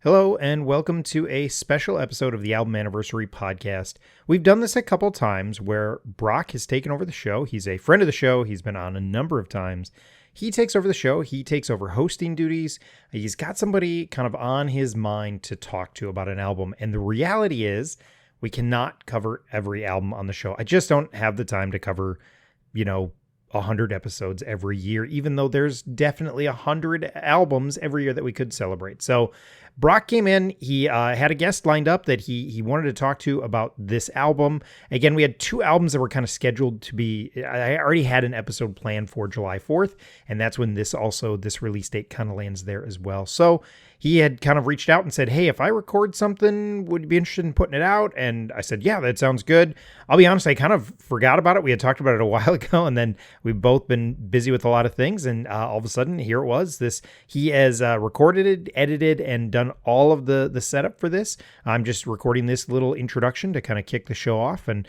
Hello, and welcome to a special episode of the Album Anniversary Podcast. We've done this a couple times where Brock has taken over the show. He's a friend of the show. He's been on a number of times. He takes over the show. He takes over hosting duties. He's got somebody kind of on his mind to talk to about an album. And the reality is we cannot cover every album on the show. I just don't have the time to cover, 100 episodes every year, even though there's definitely 100 albums every year that we could celebrate. So Brock came in, he had a guest lined up that he wanted to talk to about this album. Again, we had two albums that were kind of scheduled to be, I already had an episode planned for July 4th, and that's when this release date kind of lands there as well. So he had kind of reached out and said, hey, if I record something, would you be interested in putting it out? And I said, yeah, that sounds good. I'll be honest, I kind of forgot about it. We had talked about it a while ago, and then we've both been busy with a lot of things. And all of a sudden, here it was. He has recorded it, edited, and done all of the setup for this. I'm just recording this little introduction to kind of kick the show off. And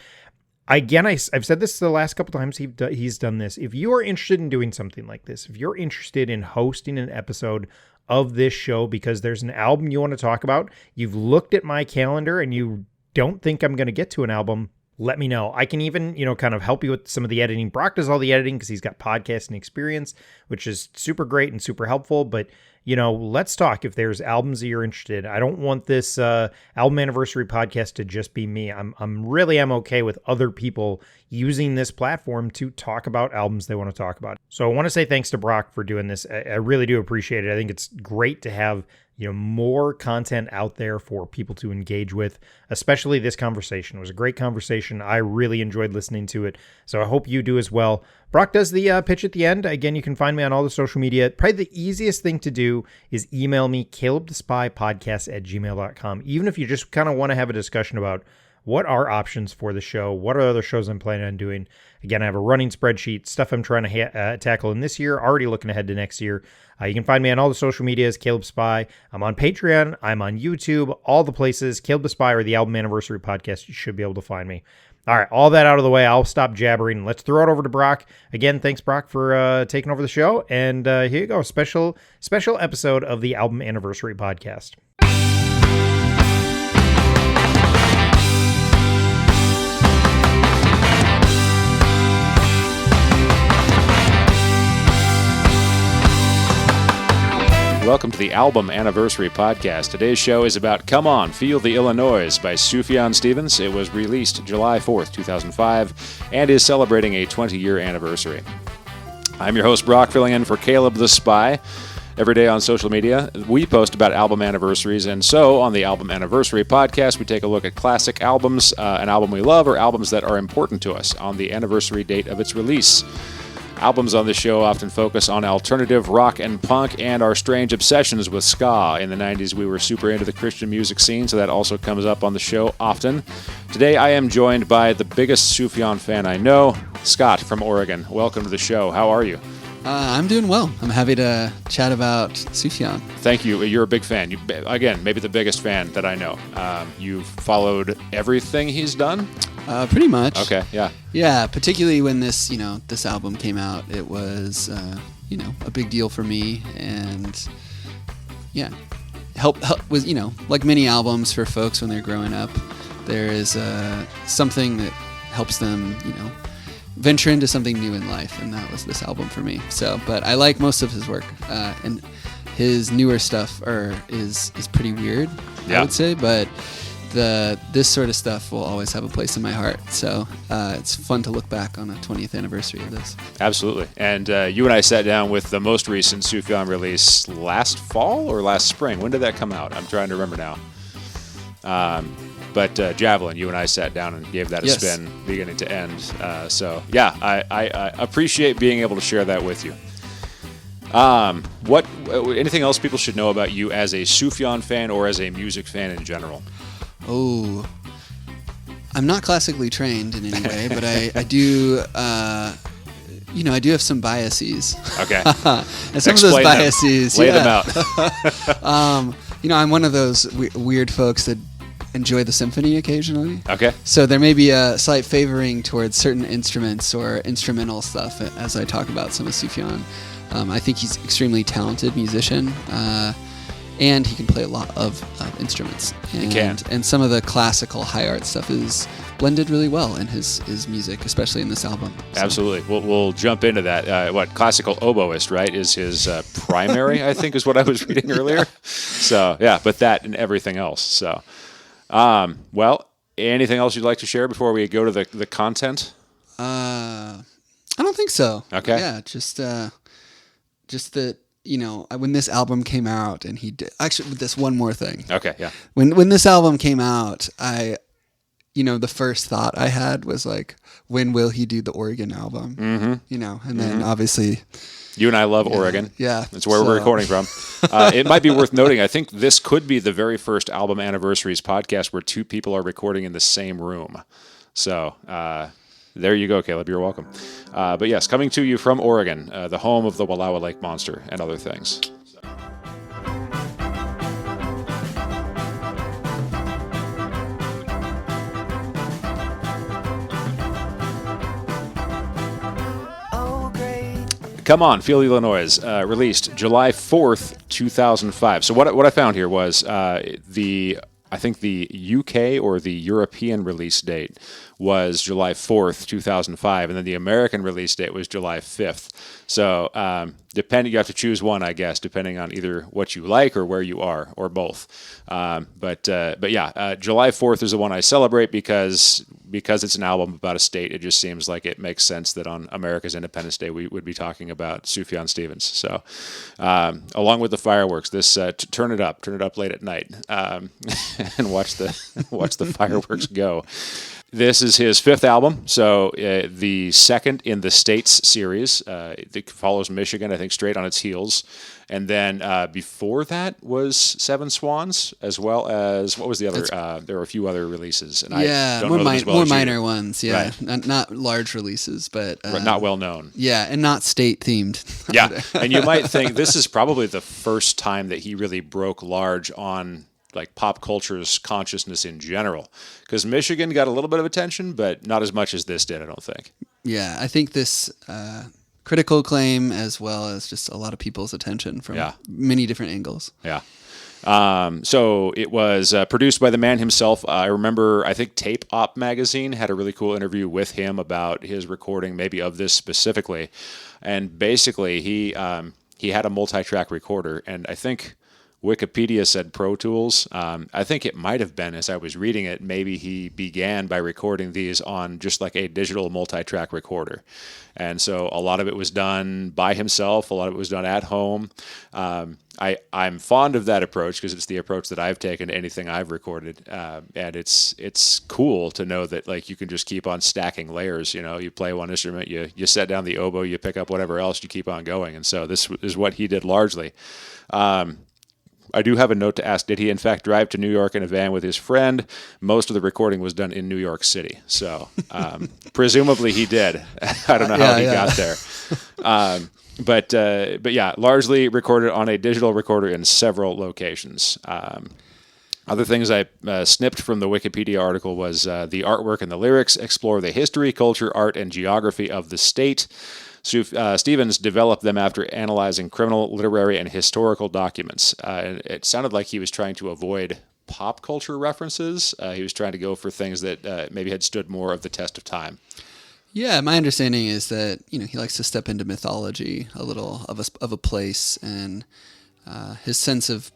again, I've said this the last couple times he's done this. If you are interested in doing something like this, if you're interested in hosting an episode of this show because there's an album you want to talk about, you've looked at my calendar and you don't think I'm going to get to an album, let me know. I can even, kind of help you with some of the editing. Brock does all the editing because he's got podcasting experience, which is super great and super helpful. But, let's talk if there's albums that you're interested in. I don't want this album anniversary podcast to just be me. I'm okay with other people using this platform to talk about albums they want to talk about. So I want to say thanks to Brock for doing this. I really do appreciate it. I think it's great to have more content out there for people to engage with, especially this conversation. It was a great conversation. I really enjoyed listening to it, so I hope you do as well. Brock does the pitch at the end. Again, you can find me on all the social media. Probably the easiest thing to do is email me, CalebTheSpypodcasts@gmail.com. Even if you just kind of want to have a discussion about what are options for the show, what are other shows I'm planning on doing. Again, I have a running spreadsheet, stuff I'm trying to tackle in this year, already looking ahead to next year. You can find me on all the social medias, Caleb Spy. I'm on Patreon. I'm on YouTube, all the places. Caleb the Spy or the Album Anniversary Podcast. You should be able to find me. All right, all that out of the way. I'll stop jabbering. Let's throw it over to Brock. Again, thanks, Brock, for taking over the show. And here you go, special episode of the Album Anniversary Podcast. Welcome to the Album Anniversary Podcast. Today's show is about Come On, Feel the Illinois by Sufjan Stevens. It was released July 4th, 2005, and is celebrating a 20-year anniversary. I'm your host, Brock, filling in for Caleb the Spy. Every day on social media, we post about album anniversaries, and so on the Album Anniversary Podcast, we take a look at classic albums, an album we love, or albums that are important to us on the anniversary date of its release. Albums on this show often focus on alternative rock and punk and our strange obsessions with ska. In the 90s, we were super into the Christian music scene, so that also comes up on the show often. Today, I am joined by the biggest Sufjan fan I know, Scott from Oregon. Welcome to the show. How are you? I'm doing well. I'm happy to chat about Sufjan. Thank you. You're a big fan. Again, maybe the biggest fan that I know. You've followed everything he's done? Pretty much. Okay, yeah. Yeah, particularly when this album came out, it was, a big deal for me, and yeah, help was, like many albums for folks when they're growing up, there is something that helps them, venture into something new in life, and that was this album for me. So, but I like most of his work, and his newer stuff is pretty weird, I would say, but this sort of stuff will always have a place in my heart. So it's fun to look back on a 20th anniversary of this. Absolutely. And you and I sat down with the most recent Sufjan release last fall or last spring. When did that come out? I'm trying to remember now. But Javelin, you and I sat down and gave that a spin beginning to end. So yeah, I appreciate being able to share that with you. Anything else people should know about you as a Sufjan fan or as a music fan in general? Oh, I'm not classically trained in any way, but I do, I do have some biases. Okay. And some of those biases, Lay them out. I'm one of those weird folks that enjoy the symphony occasionally. Okay. So there may be a slight favoring towards certain instruments or instrumental stuff as I talk about some of Sufjan. I think he's an extremely talented musician. and he can play a lot of instruments. And, He can. And some of the classical high art stuff is blended really well in his music, especially in this album. So. Absolutely. We'll jump into that. What classical oboist, right, is his primary, I think is what I was reading earlier. So, yeah, but that and everything else. So, well, anything else you'd like to share before we go to the content? I don't think so. Okay. Yeah, just that, when this album came out, and he did, actually, with this one more thing. Okay, yeah. When this album came out, the first thought I had was like, when will he do the Oregon album? Mm-hmm. And then obviously, you and I love Oregon. Yeah, that's where we're recording from. It might be worth noting, I think this could be the very first album anniversaries podcast where two people are recording in the same room. So there you go, Caleb. You're welcome. But yes, coming to you from Oregon, the home of the Wallowa Lake Monster and other things. Come On, Feel Illinois, released July 4th, 2005. So what I found here was I think the UK or the European release date was July 4th, 2005, and then the American release date was July 5th. So you have to choose one, I guess, depending on either what you like or where you are, or both. But yeah, July 4th is the one I celebrate because it's an album about a state. It just seems like it makes sense that on America's Independence Day we would be talking about Sufjan Stevens. So along with the fireworks, this turn it up late at night and watch the fireworks go. This is his fifth album, so the second in the States series. It follows Michigan, I think, straight on its heels. And then before that was Seven Swans, as well as, what was the other? There were a few other releases. And I don't know them as well more as you minor do. ones, yeah. Right. Not large releases, but... not well known. Yeah, and not state-themed. Yeah, and you might think this is probably the first time that he really broke large on like pop culture's consciousness in general, because Michigan got a little bit of attention, but not as much as this did, I don't think. Yeah, I think this critical acclaim, as well as just a lot of people's attention from many different angles. Yeah. So it was produced by the man himself. I think Tape Op magazine had a really cool interview with him about his recording, maybe of this specifically. And basically he had a multi-track recorder, and I think Wikipedia said Pro Tools. I think it might have been, as I was reading it, maybe he began by recording these on just like a digital multi-track recorder. And so a lot of it was done by himself. A lot of it was done at home. I'm fond of that approach because it's the approach that I've taken to anything I've recorded. And it's cool to know that like you can just keep on stacking layers. You play one instrument, you set down the oboe, you pick up whatever else, you keep on going. And so this is what he did largely. I do have a note to ask, did he in fact drive to New York in a van with his friend? Most of the recording was done in New York City. So presumably he did. I don't know how he got there. But yeah, largely recorded on a digital recorder in several locations. Other things I snipped from the Wikipedia article was the artwork and the lyrics explore the history, culture, art, and geography of the state. Stevens developed them after analyzing criminal, literary, and historical documents. It sounded like he was trying to avoid pop culture references. He was trying to go for things that maybe had stood more of the test of time. Yeah, my understanding is that he likes to step into mythology a little of a place, and his sense of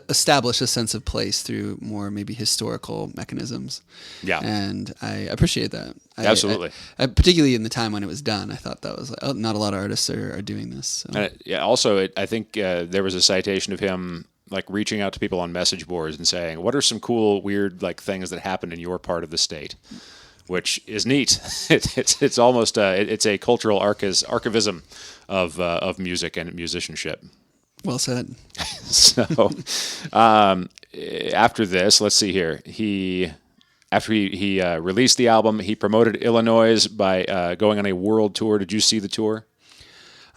establish a sense of place through more maybe historical mechanisms. Yeah. And I appreciate that. Absolutely. I particularly in the time when it was done, I thought that was like, not a lot of artists are doing this. So. Also, I think there was a citation of him like reaching out to people on message boards and saying, what are some cool, weird like things that happened in your part of the state? Which is neat. It's almost it's a cultural archivism of music and musicianship. Well said. So, after this, let's see here. After he released the album, he promoted Illinois by going on a world tour. Did you see the tour?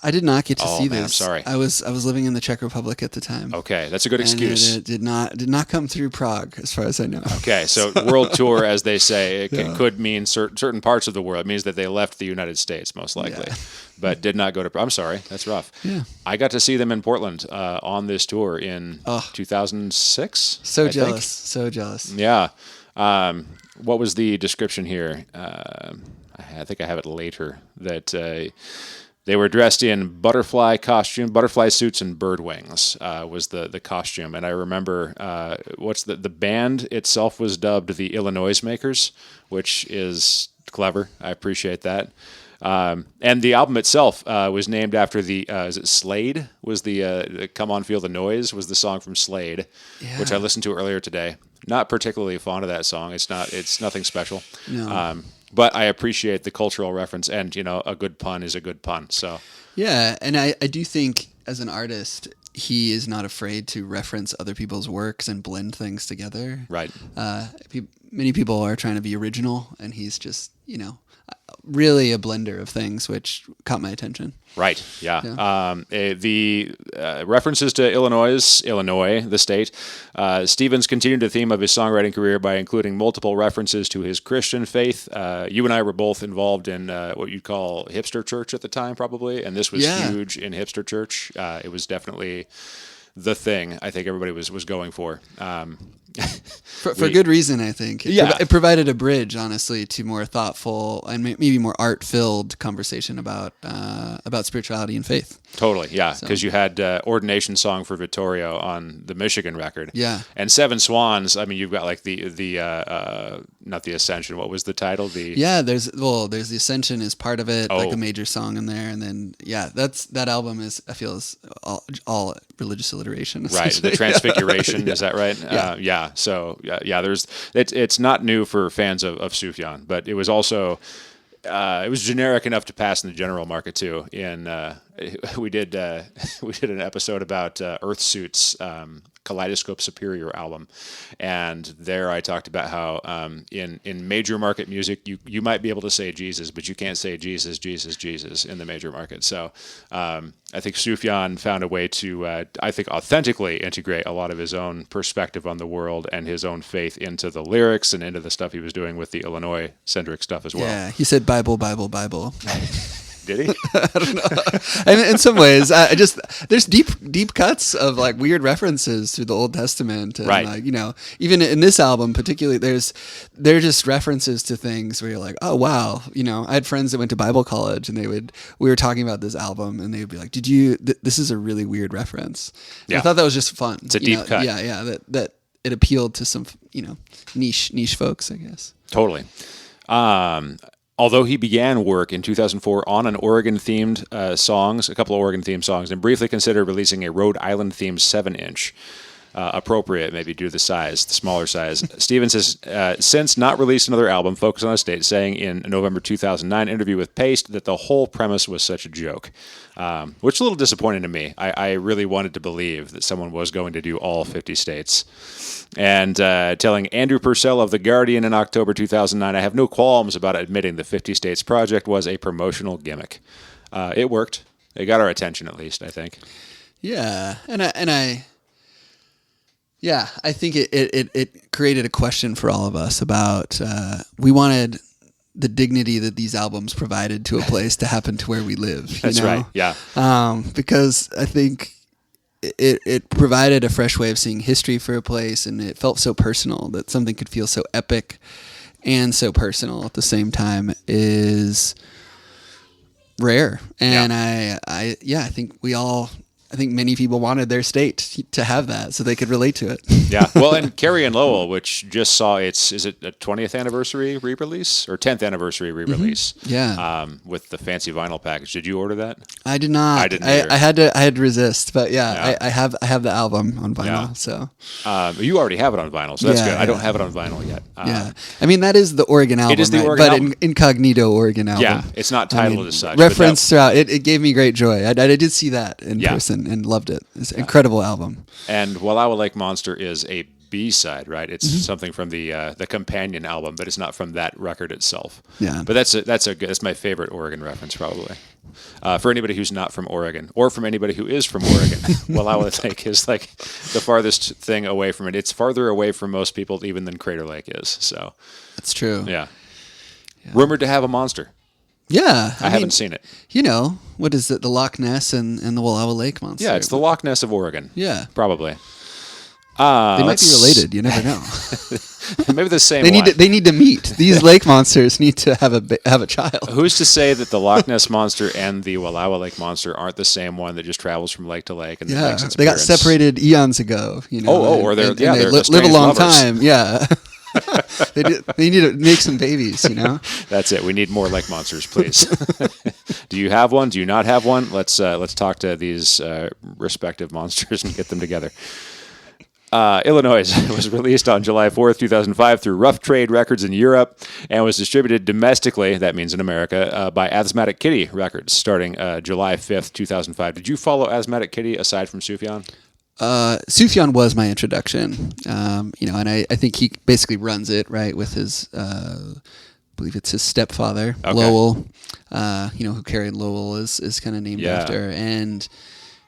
I did not get to Oh, see man, this. I'm sorry. I was living in the Czech Republic at the time. Okay, that's a good And excuse. it did not come through Prague, as far as I know. Okay, so world tour, as they say, could mean certain parts of the world. It means that they left the United States, most likely, but did not go to. I'm sorry, that's rough. Yeah. I got to see them in Portland on this tour in 2006. So jealous, so jealous. Yeah. What was the description here? I think I have it later. That they were dressed in butterfly suits, and bird wings was the costume. And I remember the band itself was dubbed the Illinois Makers, which is clever. I appreciate that. And the album itself was named after is it Slade? Was the "Come On Feel the Noise" was the song from Slade, which I listened to earlier today. Not particularly fond of that song. It's nothing special. No. But I appreciate the cultural reference, and a good pun is a good pun. So yeah, and I do think as an artist, he is not afraid to reference other people's works and blend things together. Right. Many people are trying to be original, and he's just really a blender of things, which caught my attention. Right. Yeah. The references to Illinois, the state. Stevens continued the theme of his songwriting career by including multiple references to his Christian faith. You and I were both involved in what you'd call hipster church at the time, probably, and this was huge in hipster church. It was definitely the thing I think everybody was going for. For good reason, I think. It provided a bridge, honestly, to more thoughtful and maybe more art-filled conversation about spirituality and faith. Totally, yeah, because you had Ordination Song for Vittorio on the Michigan record. Yeah. And Seven Swans, I mean, you've got like the not the Ascension, what was the title? There's the Ascension is part of it, like a major song in there, and then that album I feel is all religious alliteration. Right, the Transfiguration, is that right? Yeah. So it's not new for fans of Sufjan, but it was also it was generic enough to pass in the general market too. We did an episode about Earthsuit's Kaleidoscope Superior album, and there I talked about how in major market music you might be able to say Jesus, but you can't say Jesus in the major market. So I think Sufjan found a way to I think authentically integrate a lot of his own perspective on the world and his own faith into the lyrics and into the stuff he was doing with the Illinois centric stuff as well. Yeah, he said Bible. Did he? I don't know. And in some ways, there's deep cuts of like weird references through the Old Testament, and right? Like, even in this album, particularly, they're just references to things where you're like, oh wow, I had friends that went to Bible college, and we were talking about this album, and they would be like, did you? This is a really weird reference. I thought that was just fun. It's a deep cut. Yeah. That it appealed to some niche folks, I guess. Totally. Although he began work in 2004 on a couple of Oregon-themed songs, and briefly considered releasing a Rhode Island-themed 7-inch, appropriate maybe due to the smaller size. Stevens has since not released another album focused on a state, saying in a November 2009 interview with Paste that the whole premise was such a joke, which is a little disappointing to me. I really wanted to believe that someone was going to do all 50 states. And telling Andrew Purcell of The Guardian in October 2009, I have no qualms about admitting the 50 States project was a promotional gimmick. It worked. It got our attention, at least, I think. Yeah, I think it created a question for all of us about we wanted the dignity that these albums provided to a place to happen to where we live. That's right, yeah. Because I think it provided a fresh way of seeing history for a place, and it felt so personal that something could feel so epic and so personal at the same time is rare. And I think many people wanted their state to have that so they could relate to it. Yeah. Well, and Carrie and Lowell, which just saw is it a 20th anniversary re-release or 10th anniversary re-release? Mm-hmm. Yeah. With the fancy vinyl package. Did you order that? I did not. I didn't either. I had to resist, but I have the album on vinyl. Yeah. So you already have it on vinyl, so that's good. I don't have it on vinyl yet. Yeah. I mean, that is the Oregon album. It is the Oregon album. But incognito Oregon album. Yeah. It's not titled as such. Reference throughout. It gave me great joy. I did see that in person and loved it. It's an incredible album. And Wallowa Lake Monster is a B-side, right? It's something from the companion album, but it's not from that record itself. Yeah. But that's my favorite Oregon reference, probably. For anybody who's not from Oregon, or from anybody who is from Oregon, Wallowa Lake is like the farthest thing away from it. It's farther away from most people even than Crater Lake is. So That's true. yeah. Rumored to have a monster. Yeah. I haven't seen it. You know, what is it? The Loch Ness and the Wallowa Lake monster. Yeah, it's the Loch Ness of Oregon. Yeah. Probably. They might be related. You never know. Maybe the same They one. need to meet. These lake monsters need to have a child. Who's to say that the Loch Ness monster and the Wallowa Lake monster aren't the same one that just travels from lake to lake and makes its They got appearance? separated eons ago. You know. Or they're they live a estranged long lovers. time. Yeah. They need to make some babies. You know. That's it. We need more lake monsters, please. Do you have one? Do you not have one? Let's talk to these respective monsters and get them together. Illinois was released on July 4th, 2005 through Rough Trade Records in Europe and was distributed domestically, that means in America, by Asthmatic Kitty Records starting July 5th, 2005. Did you follow Asthmatic Kitty aside from Sufjan? Sufjan was my introduction, you know, and I think he basically runs it, right, with his, I believe it's his stepfather, Okay. Lowell, you know, who carried Lowell is kind of named Yeah. after, and,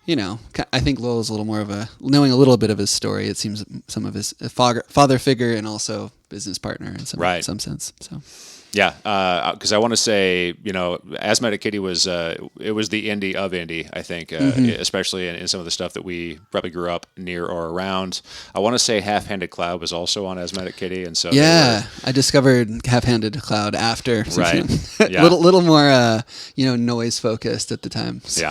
you know, I think Lowell's a little more of knowing a little bit of his story, it seems some of his father figure and also business partner in some sense, so. Yeah, because I want to say, you know, Asthmatic Kitty was it was the indie of indie, I think, especially in some of the stuff that we probably grew up near or around. I want to say Half-Handed Cloud was also on Asthmatic Kitty, and so I discovered Half-Handed Cloud after, right, yeah. little more you know, noise focused at the time. So.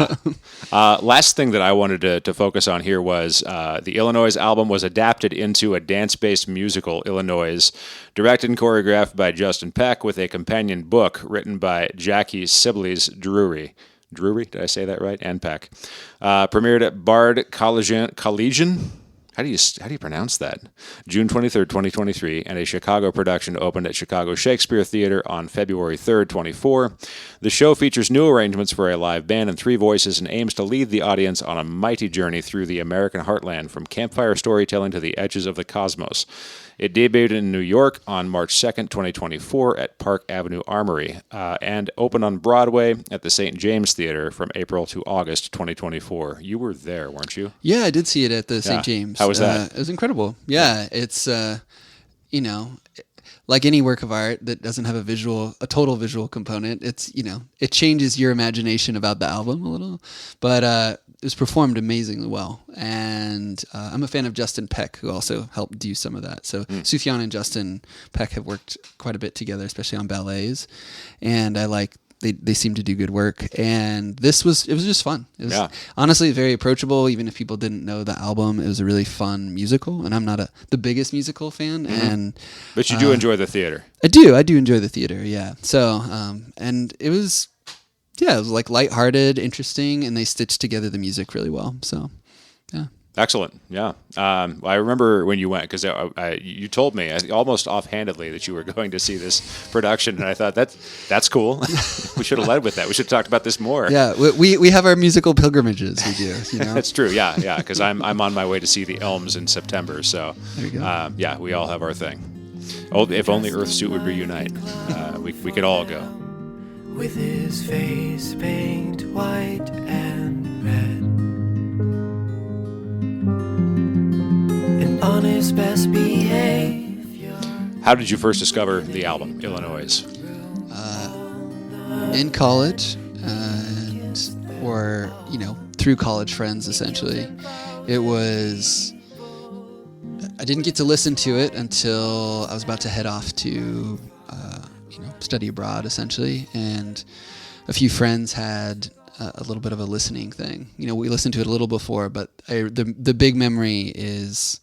Yeah. Last thing that I wanted to focus on here was the Illinois album was adapted into a dance-based musical, Illinois, directed and choreographed by Justin Peck, with a companion book written by Jackie Sibley's Drury. Drury, did I say that right? And Peck. Premiered at Bard Collegian? How do you pronounce that? June 23rd, 2023, and a Chicago production opened at Chicago Shakespeare Theater on February 3rd, 24. The show features new arrangements for a live band and 3 voices and aims to lead the audience on a mighty journey through the American heartland from campfire storytelling to the edges of the cosmos. It debuted in New York on March 2nd, 2024 at Park Avenue Armory and opened on Broadway at the St. James Theater from April to August 2024. You were there, weren't you? Yeah, I did see it at the St. James. How was that? It was incredible. Yeah, it's, you know, like any work of art that doesn't have a total visual component, it's, you know, it changes your imagination about the album a little, but it was performed amazingly well. And I'm a fan of Justin Peck, who also helped do some of that. So Sufjan and Justin Peck have worked quite a bit together, especially on ballets. And I like, they seem to do good work. And it was just fun. It was honestly very approachable, even if people didn't know the album. It was a really fun musical, and I'm not the biggest musical fan. But you do enjoy the theater. I do enjoy the theater, yeah. So, and it was like lighthearted, interesting, and they stitched together the music really well. So, yeah. Excellent. Yeah. I remember when you went, because you told me almost offhandedly that you were going to see this production, and I thought that's cool. We should have led with that. We should have talked about this more. Yeah, we have our musical pilgrimages. We do. You know? That's true. Yeah. Because I'm on my way to see the Elms in September. So there you go. Yeah, we all have our thing. Oh, if only Earthsuit would reunite, we could all go. With his face paint white and red, and on his best behavior. How did you first discover the album, Illinois? In college, or you know, through college friends. Essentially, it was. I didn't get to listen to it until I was about to head off to, study abroad, essentially, and a few friends had a little bit of a listening thing. You know, we listened to it a little before, but the big memory is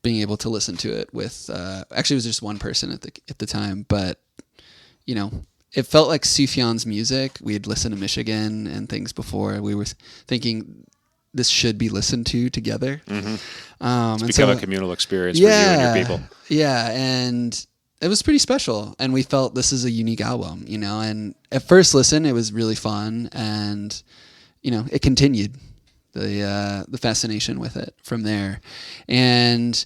being able to listen to it with. Actually, it was just one person at the time, but you know, it felt like Sufjan's music. We had listened to Michigan and things before. We were thinking this should be listened to together. Mm-hmm. It's become a communal experience for you and your people. Yeah, and it was pretty special. And we felt this is a unique album, you know. And at first listen, it was really fun, and you know, it continued the fascination with it from there. And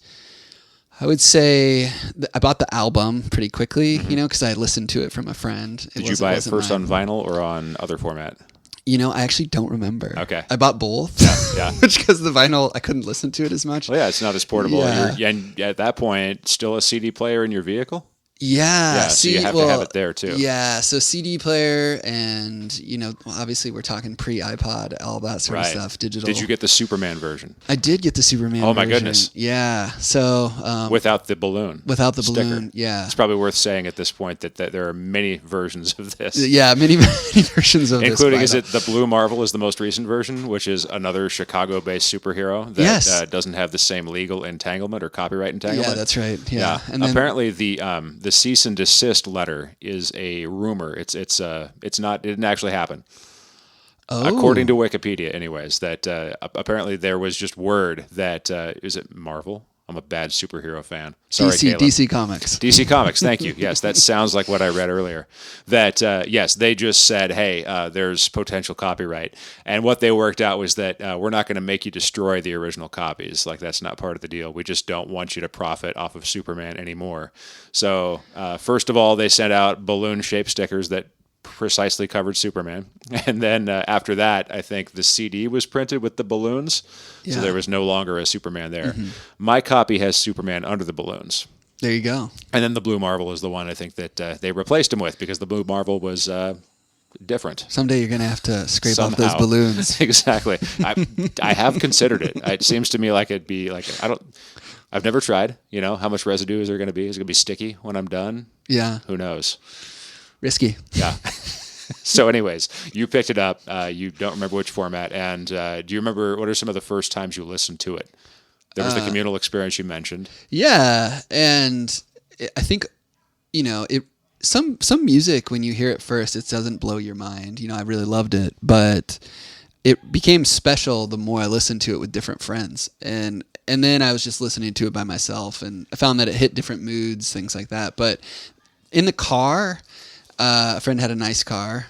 I would say I bought the album pretty quickly, because I listened to it from a friend. Did you buy it first on vinyl or on other format? I actually don't remember. Okay. I bought both. Yeah. Which, because the vinyl, I couldn't listen to it as much. Well, yeah, it's not as portable. Yeah. And at that point, still a CD player in your vehicle? Yeah. So you have to have it there too. Yeah. So CD player and, obviously we're talking pre-iPod, all that sort of stuff, digital. Did you get the Superman version? I did get the Superman version. Oh my goodness. Yeah. So. Without the balloon. Without the sticker. balloon. Yeah. It's probably worth saying at this point that there are many versions of this. Yeah. Many versions of this. Including, is it the Blue Marvel is the most recent version, which is another Chicago-based superhero that doesn't have the same legal entanglement or copyright entanglement? Yeah, that's right. Yeah. And then, apparently the cease and desist letter is a rumor. It's not. It didn't actually happen. Oh. According to Wikipedia, anyways, that apparently there was just word that is it Marvel? I'm a bad superhero fan. Sorry, Caleb. DC Comics. DC Comics, thank you. Yes, that sounds like what I read earlier. That, yes, they just said, hey, there's potential copyright. And what they worked out was that we're not going to make you destroy the original copies. Like, that's not part of the deal. We just don't want you to profit off of Superman anymore. So, first of all, they sent out balloon-shaped stickers that precisely covered Superman. And then after that, I think the CD was printed with the balloons. Yeah. So there was no longer a Superman there. Mm-hmm. My copy has Superman under the balloons. There you go. And then the Blue Marvel is the one I think that they replaced him with because the Blue Marvel was different. Someday you're going to have to scrape off those balloons. Exactly. I have considered it. It seems to me like it'd be like, I've never tried, how much residue is there going to be? Is it going to be sticky when I'm done? Yeah. Who knows? Risky. Yeah. So anyways, you picked it up. You don't remember which format. And do you remember what are some of the first times you listened to it? There was the communal experience you mentioned. Yeah. And I think, some music, when you hear it first, it doesn't blow your mind. I really loved it. But it became special the more I listened to it with different friends. And then I was just listening to it by myself. And I found that it hit different moods, things like that. But in the car... a friend had a nice car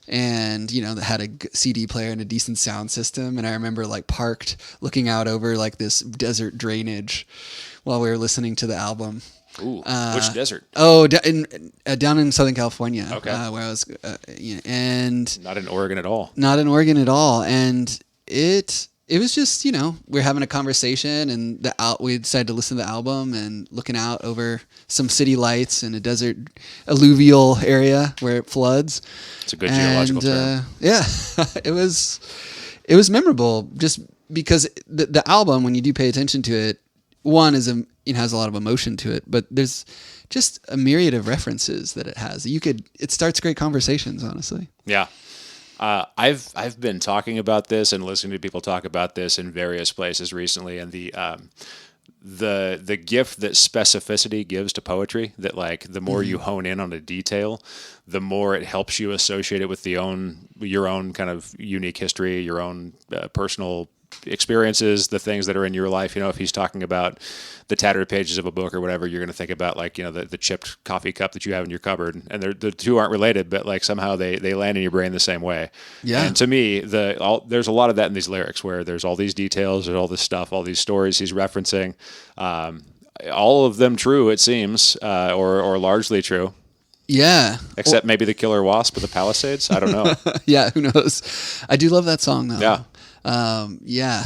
and, that had a CD player and a decent sound system. And I remember parked looking out over this desert drainage while we were listening to the album. Ooh, which desert? Oh, down in Southern California. Okay. Where I was, and not in Oregon at all. Not in Oregon at all. And it was just, we were having a conversation and we decided to listen to the album and looking out over some city lights in a desert alluvial area where it floods. It's a good geological term. Yeah, it was memorable just because the album, when you do pay attention to it, one is has a lot of emotion to it, but there's just a myriad of references that it has. It starts great conversations, honestly. Yeah. I've been talking about this and listening to people talk about this in various places recently, and the gift that specificity gives to poetry, that the more you hone in on a detail, the more it helps you associate it with your own kind of unique history, your own personal experiences, the things that are in your life. If he's talking about the tattered pages of a book or whatever, you're going to think about the chipped coffee cup that you have in your cupboard, and the two aren't related, but somehow they land in your brain the same way. Yeah. And to me, there's a lot of that in these lyrics where there's all these details, there's all this stuff, all these stories he's referencing, all of them true, it seems, or largely true. Yeah. Except maybe the killer wasp of the Palisades. I don't know. Yeah. Who knows? I do love that song though. Yeah.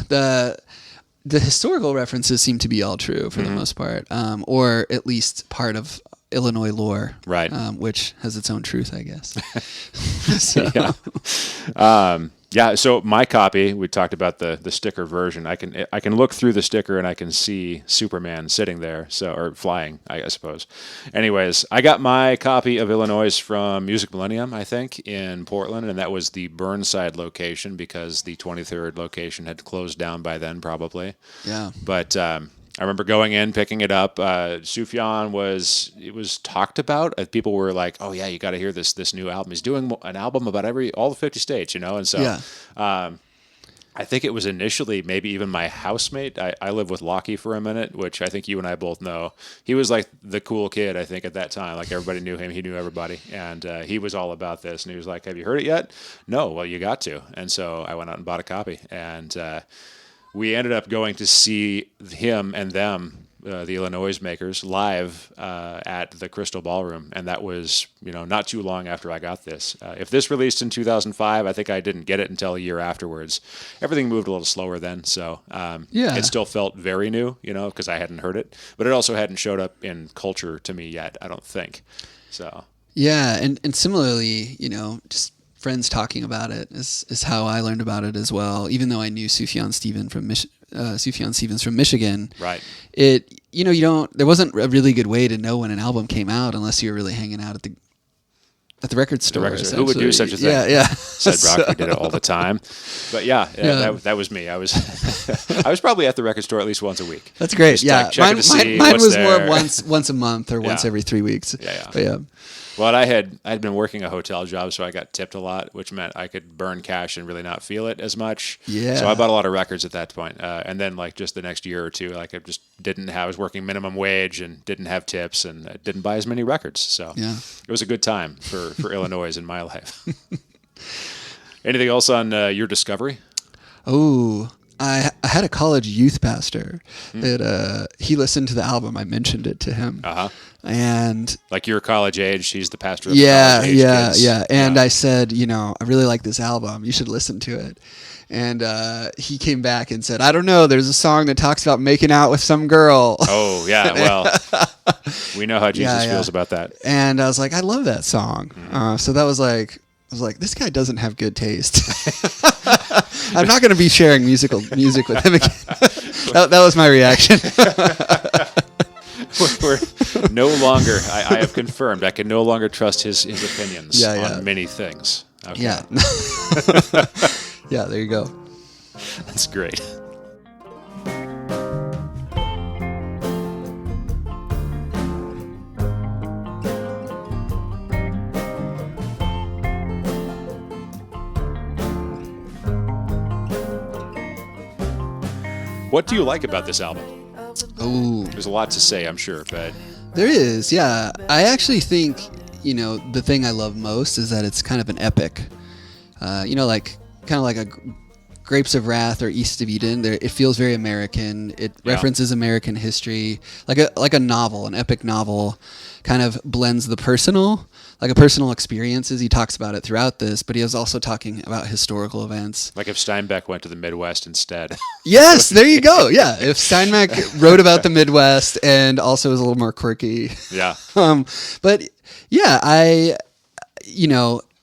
The historical references seem to be all true for the most part, or at least part of Illinois lore, right? Which has its own truth, I guess. So. Yeah. So my copy, we talked about the sticker version. I can look through the sticker and I can see Superman sitting there, or flying, I suppose. Anyways, I got my copy of Illinois from Music Millennium, I think, in Portland, and that was the Burnside location because the 23rd location had closed down by then, probably. Yeah. But I remember going in, picking it up. Sufjan it was talked about. People were like, "Oh yeah, you got to hear this new album. He's doing an album about all the 50 states, And so, yeah. I think it was initially maybe even my housemate. I lived with Lockie for a minute, which I think you and I both know. He was the cool kid, I think, at that time. Everybody knew him. He knew everybody, and he was all about this. And he was like, "Have you heard it yet?" "No." "Well, you got to." And so I went out and bought a copy, and we ended up going to see him and them the Illinois Makers, live at the Crystal Ballroom, and that was not too long after I got this. If this released in 2005, I think I didn't get it until a year afterwards. Everything moved a little slower then, so it still felt very new, because I hadn't heard it, but it also hadn't showed up in culture to me yet, I don't think. So yeah, and similarly, just friends talking about it is how I learned about it as well. Even though I knew Sufjan Stevens from Michigan, right? There wasn't a really good way to know when an album came out unless you were really hanging out at the record store. Who would do such a thing? Yeah. Said Brock, who did it all the time. But that was me. I was I was probably at the record store at least once a week. That's great. Just, mine was there. more once a month or once every 3 weeks. Yeah. But yeah. Well, I'd been working a hotel job, so I got tipped a lot, which meant I could burn cash and really not feel it as much. Yeah. So I bought a lot of records at that point. And then just the next year or two, I just I was working minimum wage and didn't have tips and I didn't buy as many records. So it was a good time for Illinois in my life. Anything else on your discovery? Oh, I had a college youth pastor that he listened to the album. I mentioned it to him. Uh-huh. And like your college age, he's the pastor of the college age kids. Yeah. And I said, I really like this album. You should listen to it. And he came back and said, I don't know, there's a song that talks about making out with some girl. Oh, yeah, well, we know how Jesus feels about that. And I was like, I love that song. Mm-hmm. So that was like, I was like, this guy doesn't have good taste. I'm not going to be sharing music with him again. that was my reaction. We're no longer, I have confirmed, I can no longer trust his opinions on many things. Okay. Yeah. Yeah, there you go. That's great. What do you like about this album? Oh, there's a lot to say, I'm sure, but there is. Yeah, I actually think the thing I love most is that it's kind of an epic. Kind of like a Grapes of Wrath or East of Eden. It feels very American. It references American history, like a novel, an epic novel. Kind of blends the personal, like a personal experiences. He talks about it throughout this, but he was also talking about historical events. Like if Steinbeck went to the Midwest instead. Yes, there you go. Yeah, if Steinbeck wrote about the Midwest and also was a little more quirky. Yeah. But yeah,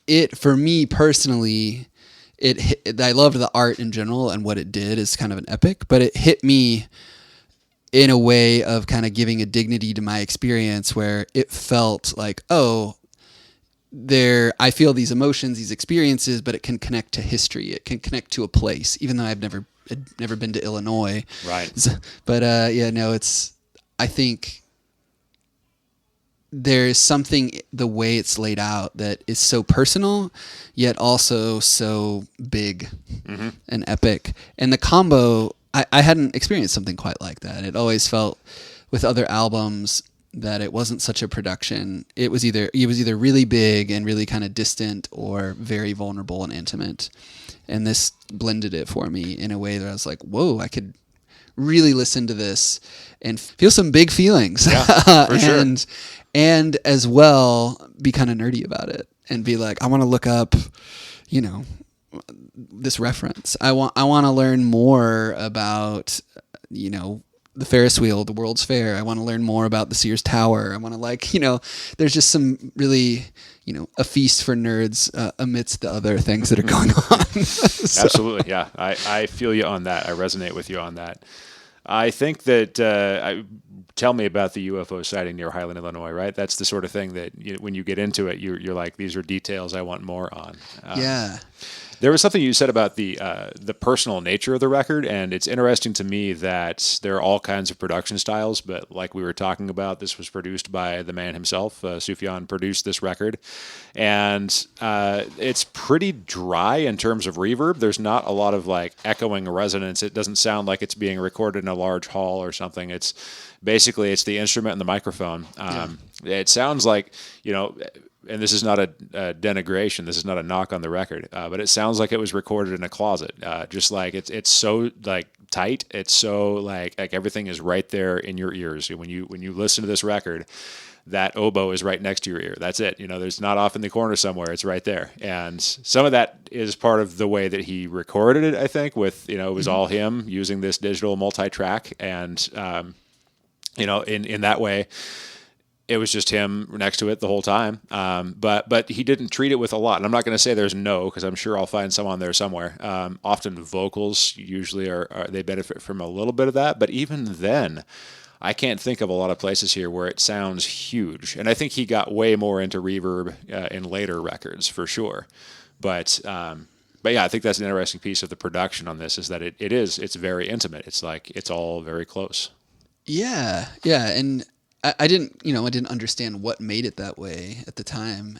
it for me personally, I loved the art in general and what it did is kind of an epic, but it hit me in a way of kind of giving a dignity to my experience where it felt like, I feel these emotions, these experiences, but it can connect to history. It can connect to a place, even though I've never been to Illinois. Right. But I think there's something, the way it's laid out, that is so personal, yet also so big and epic. And the combo, I hadn't experienced something quite like that. It always felt with other albums that it wasn't such a production. It was either really big and really kind of distant or very vulnerable and intimate. And this blended it for me in a way that I was like, whoa, I could really listen to this and feel some big feelings. Yeah, for sure. And as well, be kind of nerdy about it and be like, I want to look up, this reference. I want to learn more about, the Ferris wheel, the World's Fair. I want to learn more about the Sears Tower. I want to there's just some really, a feast for nerds amidst the other things that are going on. So. Absolutely. Yeah. I feel you on that. I resonate with you on that. I think that, tell me about the UFO sighting near Highland, Illinois, right? That's the sort of thing that when you get into it, you're like, these are details I want more on. Yeah. There was something you said about the personal nature of the record, and it's interesting to me that there are all kinds of production styles, but like we were talking about, this was produced by the man himself. Sufjan produced this record, and it's pretty dry in terms of reverb. There's not a lot of echoing resonance. It doesn't sound like it's being recorded in a large hall or something. It's basically the instrument and the microphone. It sounds like, and this is not a denigration, this is not a knock on the record, but it sounds like it was recorded in a closet. Just like it's so like tight, it's so like everything is right there in your ears. When you listen to this record, that oboe is right next to your ear. That's it. There's not off in the corner somewhere. It's right there. And some of that is part of the way that he recorded it, I think, with, it was all him using this digital multi-track. And, in that way, it was just him next to it the whole time. But he didn't treat it with a lot. And I'm not going to say there's no, because I'm sure I'll find some on there somewhere. Often vocals usually they benefit from a little bit of that. But even then, I can't think of a lot of places here where it sounds huge. And I think he got way more into reverb in later records for sure. But yeah, I think that's an interesting piece of the production on this, is that it's very intimate. It's like, it's all very close. Yeah. Yeah. And I didn't understand what made it that way at the time.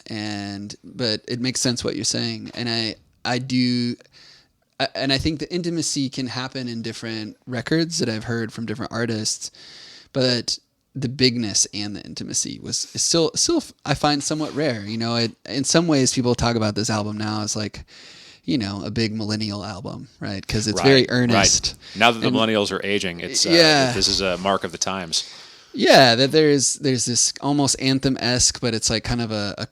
But it makes sense what you're saying. And I do. And I think the intimacy can happen in different records that I've heard from different artists. But the bigness and the intimacy is still I find somewhat rare. In some ways, people talk about this album now as like, a big millennial album, right? Because it's very earnest. Right. Now that the millennials are aging, it's this is a mark of the times. Yeah, that there's this almost anthem-esque, but it's like kind of a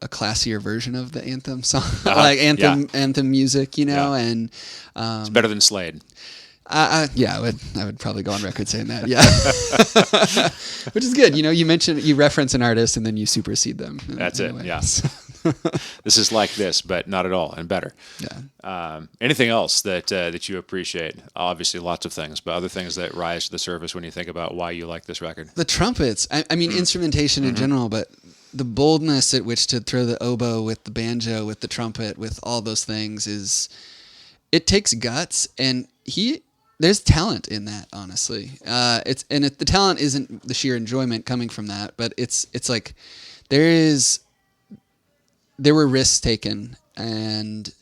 classier version of the anthem song, like anthem music, Yeah. And it's better than Slade. I would probably go on record saying that. Yeah, which is good. You reference an artist and then you supersede them. That's it. Yeah. This is like this, but not at all, and better. Yeah. Anything else that you appreciate? Obviously, lots of things, but other things that rise to the surface when you think about why you like this record. The trumpets. I mean, instrumentation in general, but the boldness at which to throw the oboe with the banjo, with the trumpet, with all those things it takes guts, and there's talent in that, honestly. The talent isn't the sheer enjoyment coming from that, but it's like there were risks taken and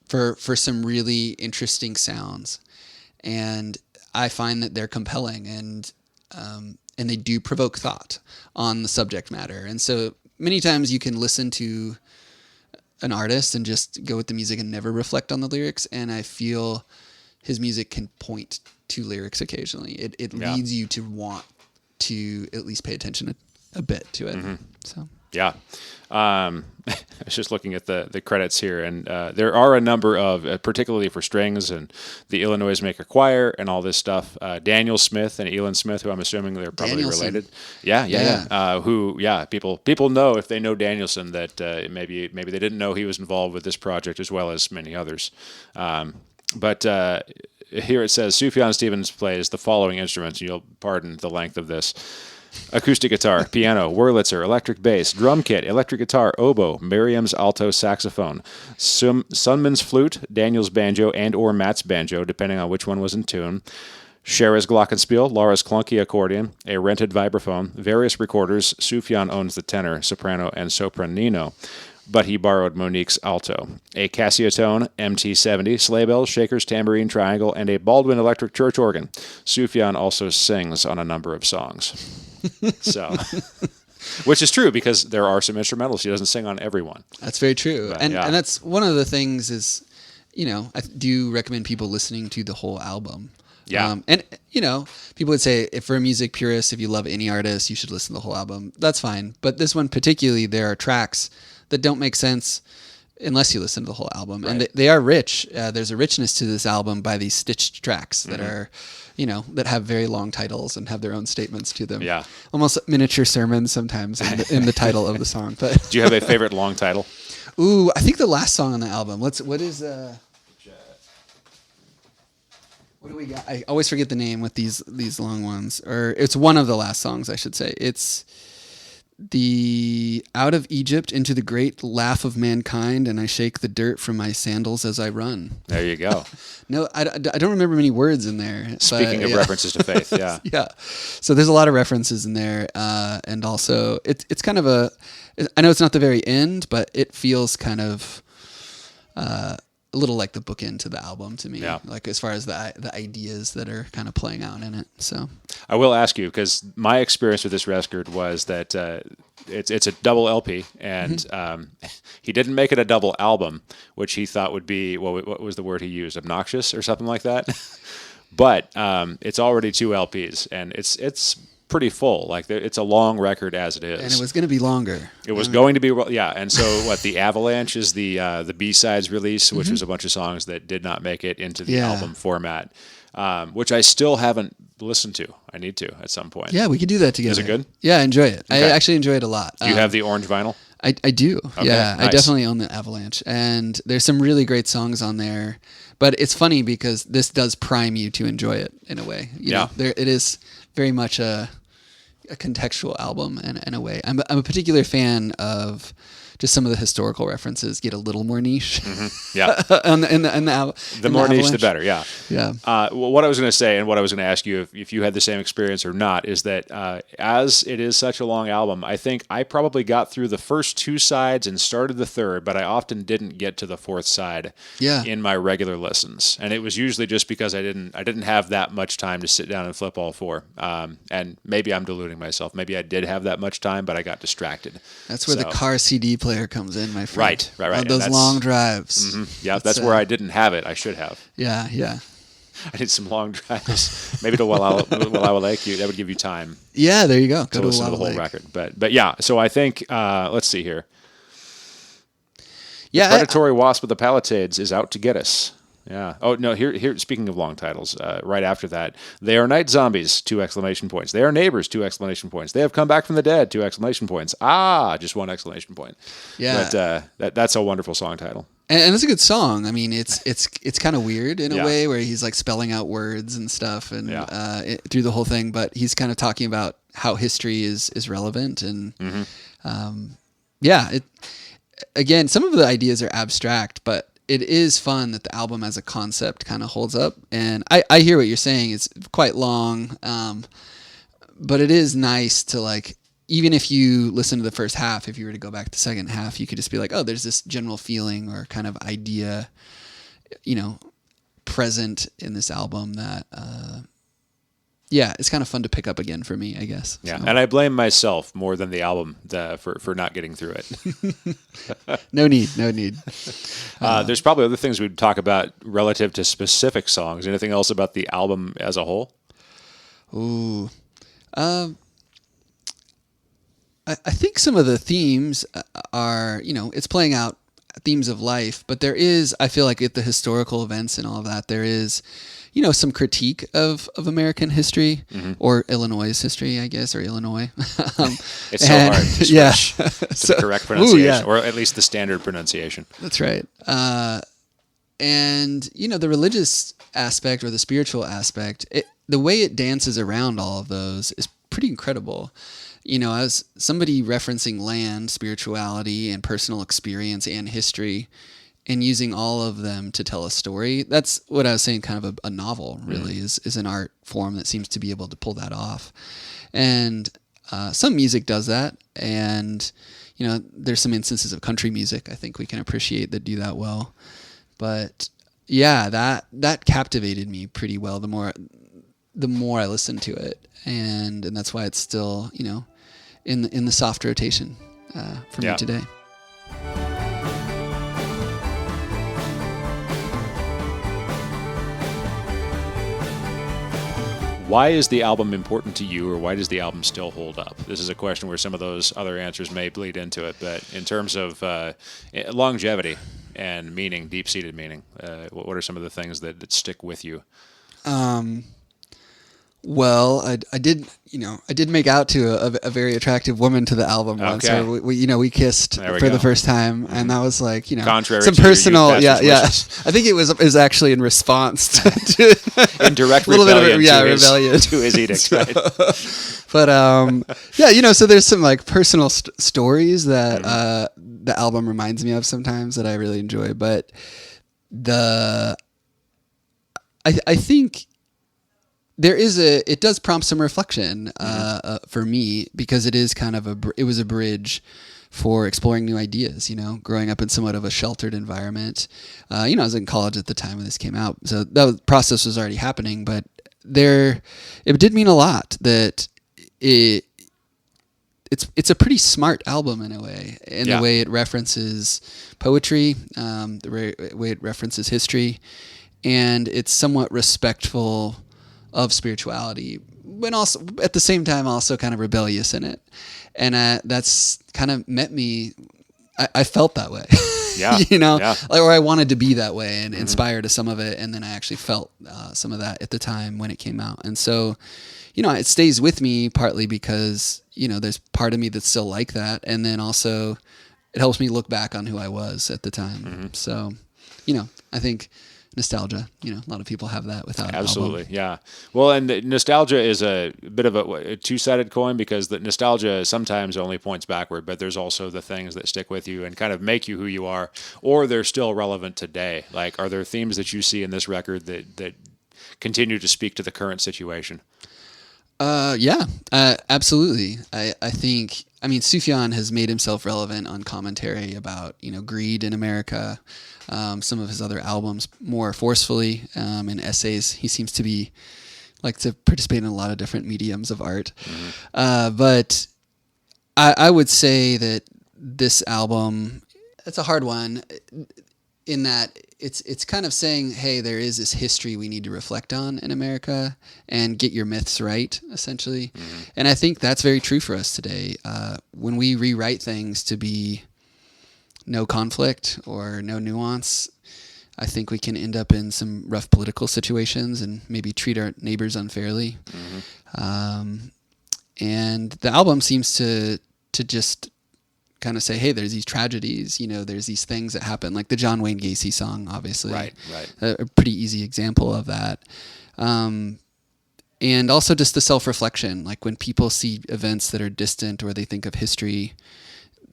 for some really interesting sounds, and I find that they're compelling and they do provoke thought on the subject matter. And so many times you can listen to an artist and just go with the music and never reflect on the lyrics, and I feel his music can point to lyrics occasionally. It leads you to want to at least pay attention a bit to it. Mm-hmm. So yeah. I was just looking at the credits here, and there are a number of, particularly for strings and the Illinois Maker Choir and all this stuff, Daniel Smith and Elin Smith, who I'm assuming they're probably Danielson. related. Yeah. People know, if they know Danielson, that maybe they didn't know he was involved with this project as well as many others. But here it says, Sufjan Stevens plays the following instruments, and you'll pardon the length of this: acoustic guitar, piano, Wurlitzer, electric bass, drum kit, electric guitar, oboe, Miriam's alto saxophone, Sunman's flute, Daniel's banjo and or Matt's banjo, depending on which one was in tune, Shara's glockenspiel, Laura's clunky accordion, a rented vibraphone, various recorders. Sufjan owns the tenor, soprano, and sopranino, but he borrowed Monique's alto, a Cassiotone MT-70, sleigh bells, shakers, tambourine, triangle, and a Baldwin electric church organ. Sufjan also sings on a number of songs. So, which is true, because there are some instrumentals. He doesn't sing on every one. That's very true. But, and that's one of the things is, I do recommend people listening to the whole album. Yeah. And people would say, if for a music purist, if you love any artist, you should listen to the whole album. That's fine. But this one particularly, there are tracks that don't make sense unless you listen to the whole album. Right. And they are rich. There's a richness to this album by these stitched tracks that are, that have very long titles and have their own statements to them. Yeah. Almost miniature sermons sometimes in the title of the song. But do you have a favorite long title? Ooh, I think the last song on the album. What do we got? I always forget the name with these long ones. Or it's one of the last songs, I should say. It's the Out of Egypt into the great laugh of mankind, and I shake the dirt from my sandals as I run. There you go. No, I don't remember many words in there. Speaking of references to faith, yeah. Yeah. So there's a lot of references in there. And also it's kind of I know it's not the very end, but it feels kind of a little like the bookend to the album to me. Yeah. Like as far as the ideas that are kind of playing out in it. So I will ask you, because my experience with this record was that it's a double LP, and he didn't make it a double album, which he thought would be what was the word he used, obnoxious or something like that. But it's already 2 LPs, and it's pretty full. Like it's a long record as it is, and it was going to be longer. It was going to be, yeah. And so what the Avalanche is the B-sides release, which was a bunch of songs that did not make it into the album format, which I still haven't listened to. I need to at some point. Yeah, we could do that together. Is it good? Yeah, I enjoy it. Okay. I actually enjoy it a lot. Do you have the orange vinyl? I do. Okay, Yeah, nice. I definitely own the Avalanche, and there's some really great songs on there. But it's funny because this does prime you to enjoy it in a way. You know, it is very much a contextual album in a way. I'm a particular fan of just some of the historical references get a little more niche. Yeah. The more niche, the better. Yeah. Yeah. Well, what I was going to say, and what I was going to ask you, if you had the same experience or not, is that as it is such a long album, I think I probably got through the first 2 sides and started the third, but I often didn't get to the 4th side in my regular listens, and it was usually just because I didn't have that much time to sit down and flip all 4. And maybe I'm deluding myself. Maybe I did have that much time, but I got distracted. That's where the car CD player comes in, my friend. Right. Those long drives. Yeah, that's where I didn't have it. I should have. Yeah. I need some long drives. Maybe to Wallowa Lake. That would give you time. Yeah, there you go. Go to listen to the whole record. But yeah. So I think let's see here. Yeah, the predatory wasp with the Palisades is out to get us. Yeah. Oh no. Here. Speaking of long titles, right after that, they are night zombies! 2 exclamation points. They are neighbors! 2 exclamation points. They have come back from the dead! 2 exclamation points. Just 1 exclamation point. Yeah. But that's a wonderful song title. And it's a good song. I mean, it's kind of weird in a way where he's like spelling out words and stuff and through the whole thing, but he's kind of talking about how history is relevant and again, some of the ideas are abstract, but it is fun that the album as a concept kind of holds up. And I hear what you're saying. It's quite long, but it is nice to like, even if you listen to the first half, if you were to go back to the second half, you could just be like, oh, there's this general feeling or kind of idea, present in this album that, it's kind of fun to pick up again for me, I guess. Yeah, So. and I blame myself more than the album for not getting through it. No need. There's probably other things we'd talk about relative to specific songs. Anything else about the album as a whole? Ooh. I think some of the themes are, it's playing out themes of life, but there is, I feel like at the historical events and all of that, there is, some critique of American history or Illinois' history, I guess, or Illinois. It's so hard to switch to the correct pronunciation, or at least the standard pronunciation. That's right. And, the religious aspect or the spiritual aspect, the way it dances around all of those is pretty incredible. As somebody referencing land, spirituality, and personal experience and history, and using all of them to tell a story, that's what I was saying, kind of a novel, really, is an art form that seems to be able to pull that off. And some music does that, and, there's some instances of country music I think we can appreciate that do that well. But, yeah, that captivated me pretty well the more I listened to it. And that's why it's still, in the soft rotation for me today. Why is the album important to you, or why does the album still hold up? This is a question where some of those other answers may bleed into it, but in terms of longevity and meaning, deep-seated meaning, what are some of the things that stick with you? Well, I did make out to a very attractive woman to the album once. Okay. Or we kissed for the first time, and that was like, contrary some to personal, your wishes. I think it was actually in response to in direct rebellion, rebellion to his edict, right? But so there's some like personal stories that the album reminds me of sometimes that I really enjoy. But I think. It does prompt some reflection for me, because it is kind of it was a bridge for exploring new ideas, growing up in somewhat of a sheltered environment. I was in college at the time when this came out, so that process was already happening, but it did mean a lot that it it's a pretty smart album in a way, in Yeah. the way it references poetry, the way it references history, and it's somewhat respectful of spirituality, but also at the same time also kind of rebellious in it. And that's kind of met me. I felt that way. Yeah. You know, Yeah. like, or I wanted to be that way and inspired to some of it. And then I actually felt some of that at the time when it came out. And so, you know, it stays with me partly because, you know, there's part of me that's still like that. And then also it helps me look back on who I was at the time. So, you know, I think nostalgia, you know, a lot of people have that without an Absolutely, album. yeah. Well, and the nostalgia is a bit of a two-sided coin, because the nostalgia sometimes only points backward, but there's also the things that stick with you and kind of make you who you are, or they're still relevant today. Like, are there themes that you see in this record that continue to speak to the current situation? Yeah, absolutely. I think, I mean, Sufjan has made himself relevant on commentary about, you know, greed in America. Some of his other albums more forcefully, in essays. He seems to be like to participate in a lot of different mediums of art. But I would say that this album, it's a hard one in that it's kind of saying, hey, there is this history we need to reflect on in America and get your myths right, essentially. And I think that's very true for us today. When we rewrite things to be no conflict or no nuance, I think we can end up in some rough political situations and maybe treat our neighbors unfairly. And the album seems to just kind of say, hey, there's these tragedies, you know, there's these things that happen, like the John Wayne Gacy song, obviously. Right. A pretty easy example of that. And also just the self-reflection, like when people see events that are distant or they think of history,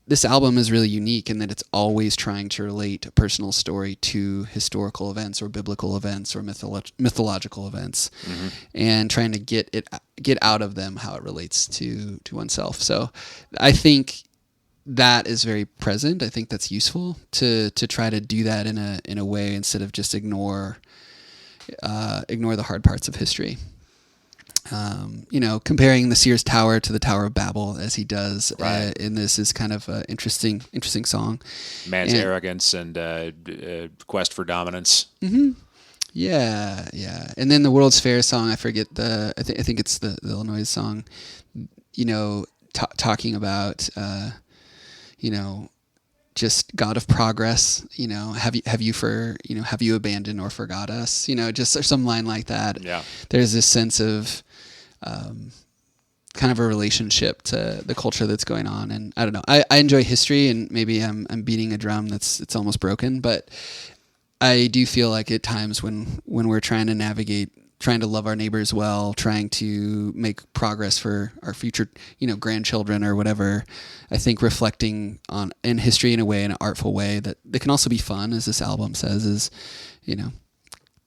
this album is really unique in that it's always trying to relate a personal story to historical events or biblical events or mythological events, and trying to get out of them how it relates to oneself. So I think that is very present. I think that's useful to try to do that in a way instead of just ignore the hard parts of history. You know, comparing the Sears Tower to the Tower of Babel as he does in this is kind of an interesting song. Man's arrogance and quest for dominance. Yeah. And then the World's Fair song, I forget I think it's the Illinois song. You know, talking about you know, just God of progress, you know, have you abandoned or forgot us? You know, just or some line like that. Yeah. There's this sense of kind of a relationship to the culture that's going on. And I don't know, I enjoy history, and maybe I'm beating a drum it's almost broken, but I do feel like at times when we're trying to love our neighbors well, trying to make progress for our future, you know, grandchildren or whatever, I think reflecting in history in an artful way that can also be fun, as this album says, is, you know,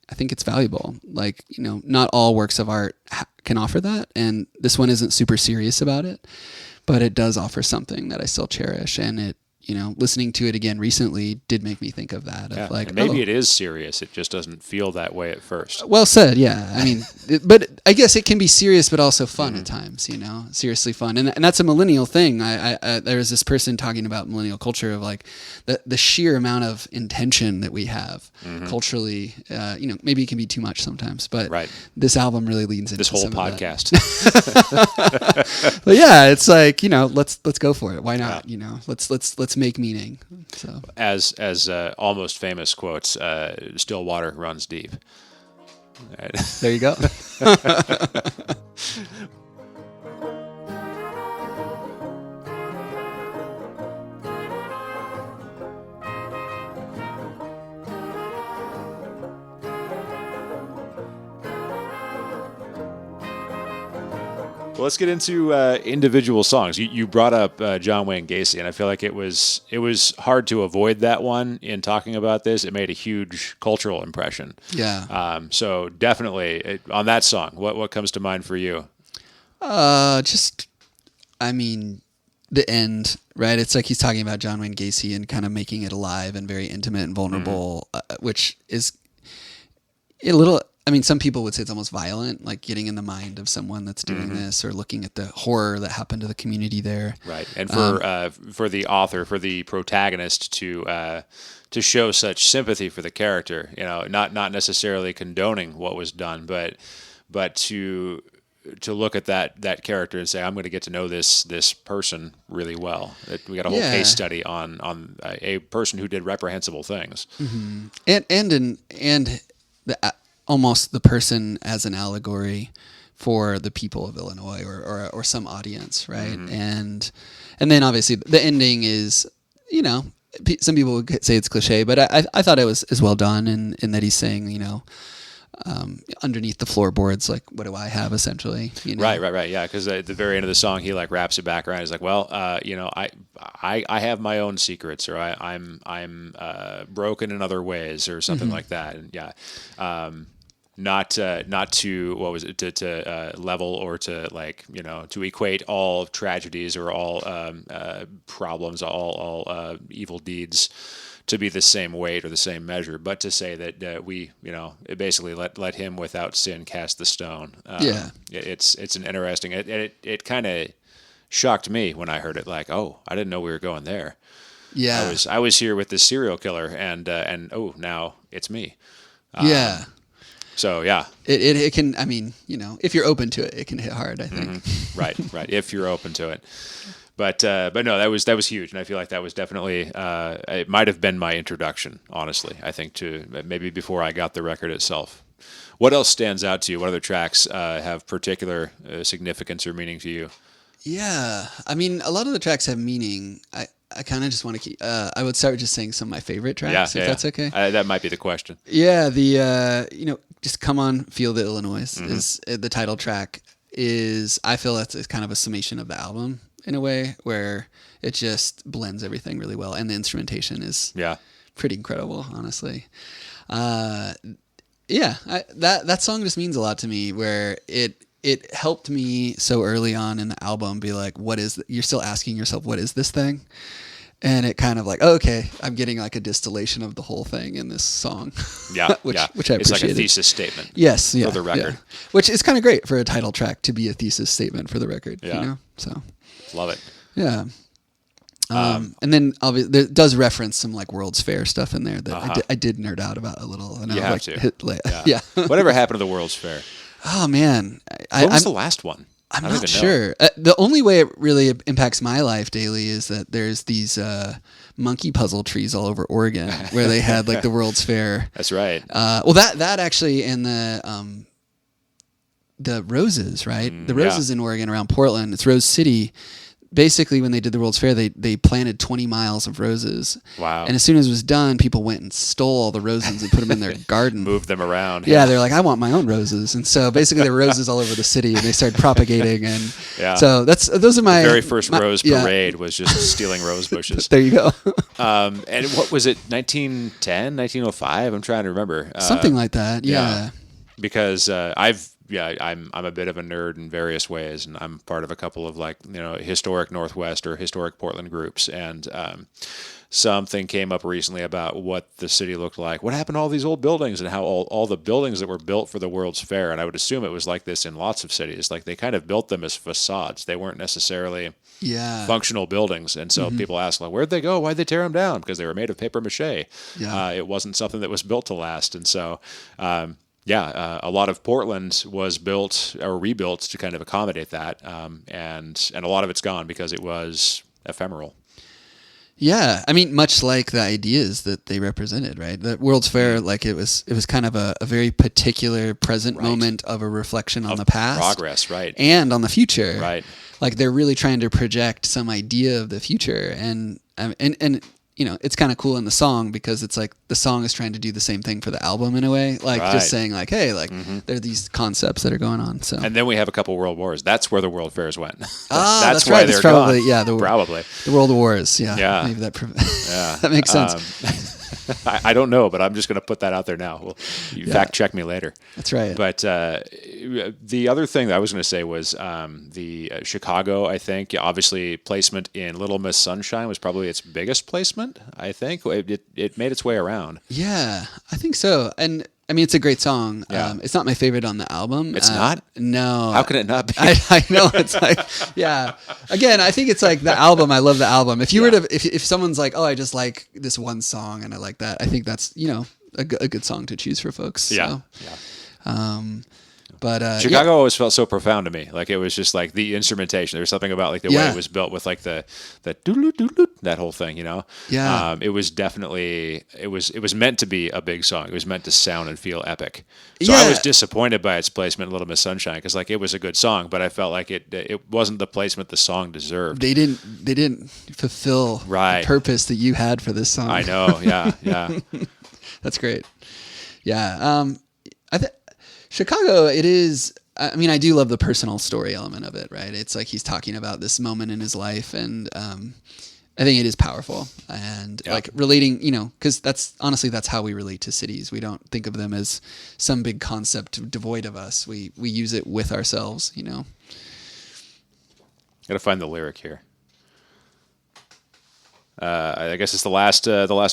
I think it's valuable. Like, you know, not all works of art can offer that, and this one isn't super serious about it, but it does offer something that I still cherish, and it, you know, listening to it again recently did make me think of that. Of like, and maybe it is serious. It just doesn't feel that way at first. Well said. Yeah. I mean, but I guess it can be serious, but also fun at times, you know, seriously fun. And that's a millennial thing. There was this person talking about millennial culture of like the sheer amount of intention that we have culturally, you know, maybe it can be too much sometimes, but this album really leans into this whole some podcast. But yeah, it's like, you know, let's go for it. Why not? You know, let's make meaning. So as almost famous quotes, still water runs deep. Right. There you go. Well, let's get into individual songs. You brought up John Wayne Gacy, and I feel like it was hard to avoid that one in talking about this. It made a huge cultural impression. Yeah. So definitely on that song, what comes to mind for you? Just, I mean, the end, right? It's like he's talking about John Wayne Gacy and kind of making it alive and very intimate and vulnerable, which is a little. I mean, some people would say it's almost violent, like getting in the mind of someone that's doing this, or looking at the horror that happened to the community there. Right, and for the author, for the protagonist to show such sympathy for the character, not necessarily condoning what was done, but to look at that character and say, I'm going to get to know this person really well. We got a whole case study on a person who did reprehensible things, and almost the person as an allegory for the people of Illinois or some audience, right? And then obviously the ending is, some people would say it's cliche, but I thought it was as well done in that he's saying, underneath the floorboards, like, what do I have, essentially? Right. Yeah, because at the very end of the song, he like wraps it back around. He's like, well, I have my own secrets, or I'm broken in other ways, or something like that. And not to what was it to level or to to equate all tragedies or all problems, all evil deeds to be the same weight or the same measure, but to say that we, basically let him without sin cast the stone. It's an interesting. It kind of shocked me when I heard it. Like, oh, I didn't know we were going there. Yeah, I was here with this serial killer, and oh, now it's me. So yeah, it can. I mean, if you're open to it, it can hit hard, I think. Right. If you're open to it. But no, that was huge, and I feel like that was definitely it might have been my introduction, honestly. I think to maybe before I got the record itself. What else stands out to you? What other tracks have particular significance or meaning to you? Yeah, I mean, a lot of the tracks have meaning. I kind of just want to keep. I would start just saying some of my favorite tracks, if that's okay. That might be the question. Yeah, just Come On, Feel the Illinois is the title track. I feel that's kind of a summation of the album, in a way, where it just blends everything really well, and the instrumentation is pretty incredible, honestly. That song just means a lot to me, where it helped me so early on in the album be like, you're still asking yourself, what is this thing? And it kind of like, okay, I'm getting like a distillation of the whole thing in this song. Which I appreciated. It's like a thesis statement. Yes, for the record. Yeah. Which is kind of great for a title track to be a thesis statement for the record. So love it. Yeah. And then obviously it does reference some like World's Fair stuff in there that I did nerd out about a little. And you I have to. Whatever happened to the World's Fair? Oh man, What was the last one? I'm not sure. The only way it really impacts my life daily is that there's these monkey puzzle trees all over Oregon where they had like the World's Fair. That's right. Well, that actually, and the roses, right? The roses in Oregon around Portland. It's Rose City. Basically, when they did the World's Fair, they planted 20 miles of roses. Wow. And as soon as it was done, people went and stole all the roses and put them in their garden. Moved them around. Yeah, they're like, I want my own roses. And so basically there were roses all over the city, and they started propagating. And so those are my... The very first rose parade was just stealing rose bushes. There you go. And what was it, 1910, 1905? I'm trying to remember. Something like that, yeah. Because I'm a bit of a nerd in various ways, and I'm part of a couple of historic Northwest or historic Portland groups, and something came up recently about what the city looked like. What happened to all these old buildings, and how all the buildings that were built for the World's Fair, and I would assume it was like this in lots of cities, like they kind of built them as facades. They weren't necessarily functional buildings, and so people ask, like, where'd they go? Why'd they tear them down? Because they were made of paper mache. It wasn't something that was built to last, and so... a lot of Portland was built or rebuilt to kind of accommodate that, and a lot of it's gone because it was ephemeral. Yeah, I mean, much like the ideas that they represented, right? The World's Fair, like it was kind of a very particular present moment of a reflection on the past, progress, right, and on the future, right. Like they're really trying to project some idea of the future, and it's kind of cool in the song because it's like the song is trying to do the same thing for the album in a way, like just saying like, hey, like there are these concepts that are going on. So, and then we have a couple world wars. That's where the World Fairs went. That's why right. They're probably gone. Probably the World Wars. Yeah. Maybe that that makes sense. I don't know, but I'm just going to put that out there now. Well, you fact check me later. That's right. But the other thing that I was going to say was the Chicago, I think, obviously placement in Little Miss Sunshine was probably its biggest placement, I think. It made its way around. Yeah, I think so. And I I mean, it's a great song. Yeah. It's not my favorite on the album. It's not? No. How can it not be? I know. It's like, yeah. Again, I think it's like the album. I love the album. If you were to, if someone's like, oh, I just like this one song and I like that, I think that's, a good song to choose for folks. Yeah. So. Yeah. But Chicago always felt so profound to me. Like it was just like the instrumentation. There was something about like the way it was built with like the that whole thing, Yeah. It was definitely it was meant to be a big song. It was meant to sound and feel epic. So I was disappointed by its placement in Little Miss Sunshine because like it was a good song, but I felt like it wasn't the placement the song deserved. They didn't fulfill the purpose that you had for this song. I know. Yeah. That's great. Yeah. Chicago, it is, I mean, I do love the personal story element of it, right? It's like he's talking about this moment in his life, and I think it is powerful. And like relating, because that's how we relate to cities. We don't think of them as some big concept devoid of us. We use it with ourselves, Gotta find the lyric here. I guess it's the last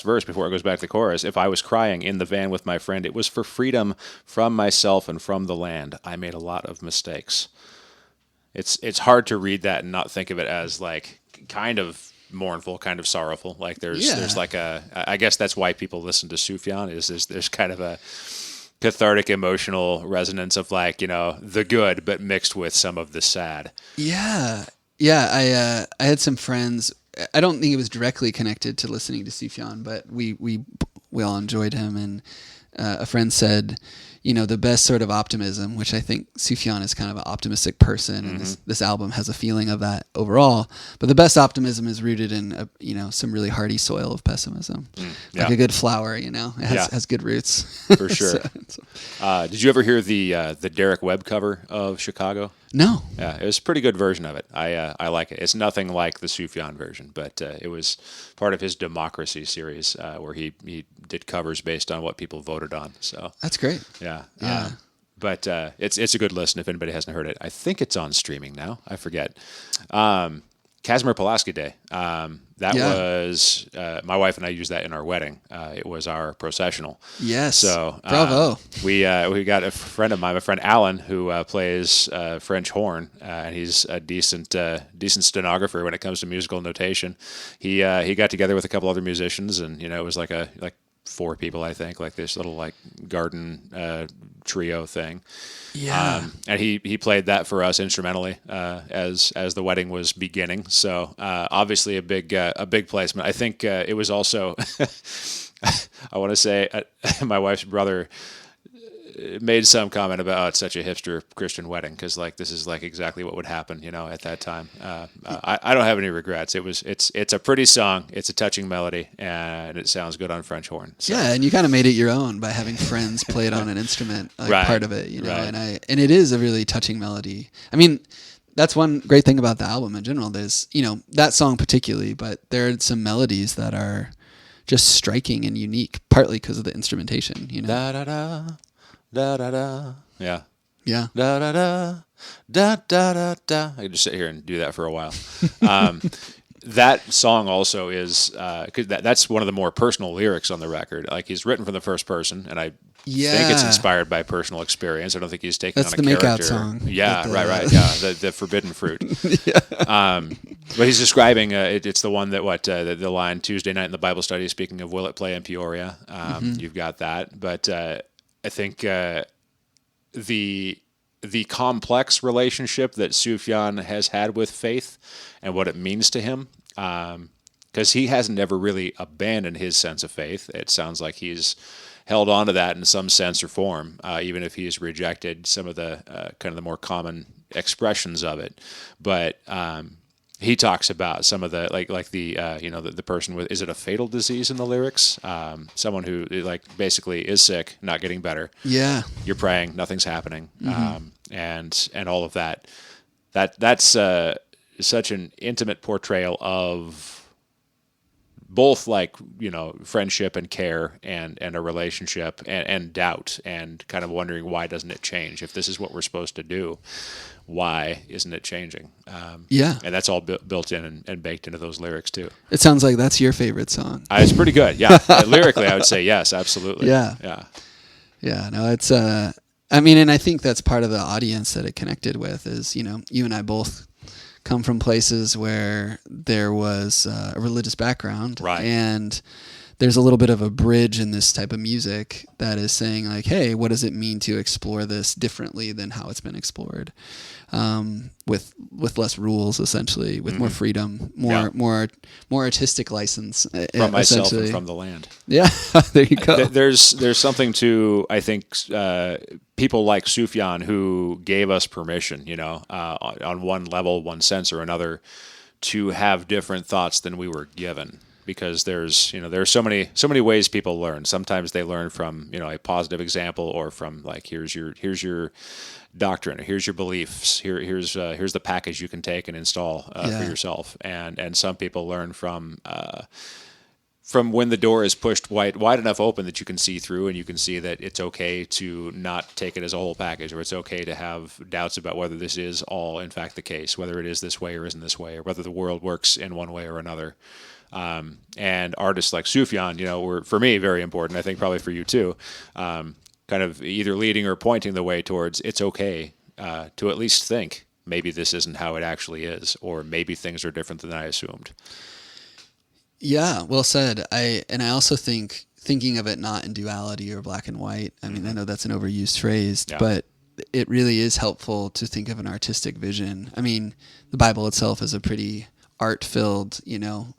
verse before it goes back to the chorus. If I was crying in the van with my friend, it was for freedom from myself and from the land. I made a lot of mistakes. It's hard to read that and not think of it as like kind of mournful, kind of sorrowful. Like there's like I guess that's why people listen to Sufjan is there's kind of a cathartic emotional resonance of like, the good, but mixed with some of the sad. Yeah. Yeah. I had some friends. I don't think it was directly connected to listening to Sufjan, but we all enjoyed him. And a friend said, the best sort of optimism, which I think Sufjan is kind of an optimistic person, and this album has a feeling of that overall. But the best optimism is rooted in some really hardy soil of pessimism, like a good flower. It has good roots for sure. Did you ever hear the Derek Webb cover of Chicago? No. Yeah, it was a pretty good version of it. I like it. It's nothing like the Sufjan version, but it was part of his Democracy series where he did covers based on what people voted on. So that's great. Yeah. Yeah. But it's a good listen if anybody hasn't heard it. I think it's on streaming now. I forget. Casimir Pulaski Day. That was my wife and I used that in our wedding. It was our processional. Yes. So bravo. We got a friend of mine, my friend Alan, who plays French horn, and he's a decent stenographer when it comes to musical notation. He got together with a couple other musicians, and it was like 4 people, I think, like this little like garden trio thing. Yeah. And he played that for us instrumentally as the wedding was beginning. So obviously a big placement. I think it was also I want to say my wife's brother made some comment about it's such a hipster Christian wedding because like this is like exactly what would happen at that time. I don't have any regrets. It's a pretty song, it's a touching melody, and it sounds good on French horn. So. Yeah, and you kind of made it your own by having friends play it on an instrument, like part of it, Right. and it is a really touching melody. I mean, that's one great thing about the album in general. There's that song particularly, but there are some melodies that are just striking and unique, partly because of the instrumentation. Da da da. Da da da. Yeah. Yeah. Da da da. Da da da da. I could just sit here and do that for a while. That song also is because that's one of the more personal lyrics on the record. Like he's written from the first person, and I think it's inspired by personal experience. I don't think he's taking that's on a the character. Makeout song. Yeah, right. Yeah, the forbidden fruit. But he's describing it's the one that the line Tuesday night in the Bible study. Speaking of will it play in Peoria, you've got that, but. I think the complex relationship that Sufjan has had with faith and what it means to him, because he hasn't ever really abandoned his sense of faith. It sounds like he's held on to that in some sense or form, even if he's rejected some of the kind of the more common expressions of it. But he talks about some of the like the the person with, is it a fatal disease in the lyrics? Someone who like basically is sick, not getting better. Yeah. You're praying, nothing's happening. And all of that. That's such an intimate portrayal of both like, friendship and care and a relationship and doubt and kind of wondering why doesn't it change? If this is what we're supposed to do, why isn't it changing? And that's all built in and baked into those lyrics too. It sounds like that's your favorite song. It's pretty good. Yeah. Lyrically, I would say yes, absolutely. Yeah. Yeah. Yeah, no, it's I mean, and I think that's part of the audience that it connected with is, you know, you and I both come from places where there was a religious background, Right. and there's a little bit of a bridge in this type of music that is saying like, hey, what does it mean to explore this differently than how it's been explored, with less rules, essentially, with more freedom, more artistic license From myself essentially. and from the land. Yeah, there you go. There's something to, I think, people like Sufjan who gave us permission, you know, on one level, one sense or another, to have different thoughts than we were given. Because there's so many ways people learn. Sometimes they learn from, you know, a positive example, or from like, here's your doctrine, or here's your beliefs, here's the package you can take and install for yourself. And some people learn from when the door is pushed wide enough open that you can see through, and you can see that it's okay to not take it as a whole package, or it's okay to have doubts about whether this is all in fact the case, whether it is this way or isn't this way, or whether the world works in one way or another. And artists like Sufjan, you know, were for me very important. I think probably for you too. Kind of either leading or pointing the way towards it's okay to at least think maybe this isn't how it actually is, or maybe things are different than I assumed. Yeah, well said. I also think thinking of it not in duality or black and white. I mean, I know that's an overused phrase, but it really is helpful to think of an artistic vision. I mean, the Bible itself is a pretty art-filled, you know.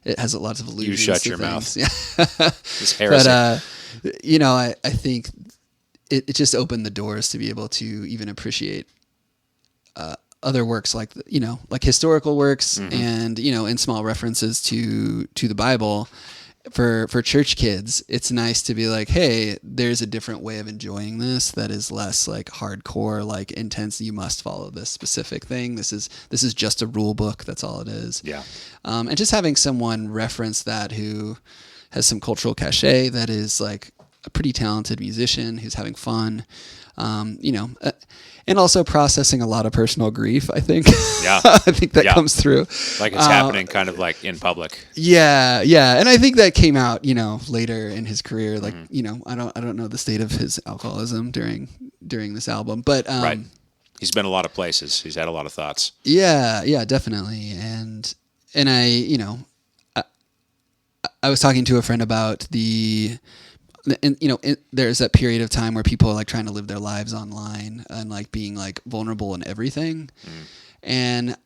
It has lots of allusions. You shut to your things. mouth. Yeah. It's heresy. But, you know, I think it just opened the doors to be able to even appreciate other works like, you know, like historical works and, you know, in small references to the Bible. For church kids, it's nice to be like, hey, there's a different way of enjoying this that is less like hardcore, like intense. You must follow this specific thing. This is just a rule book. That's all it is. Yeah. And just having someone reference that who has some cultural cachet, that is like a pretty talented musician who's having fun, you know, and also processing a lot of personal grief, I think. Yeah. I think that comes through. Like it's happening kind of like in public. Yeah. And I think that came out, you know, later in his career. Like, you know, I don't know the state of his alcoholism during this album, but Right. He's been a lot of places. He's had a lot of thoughts. Yeah, definitely. And I, you know, I was talking to a friend about and you know, there's that period of time where people are like trying to live their lives online and like being like vulnerable in everything. And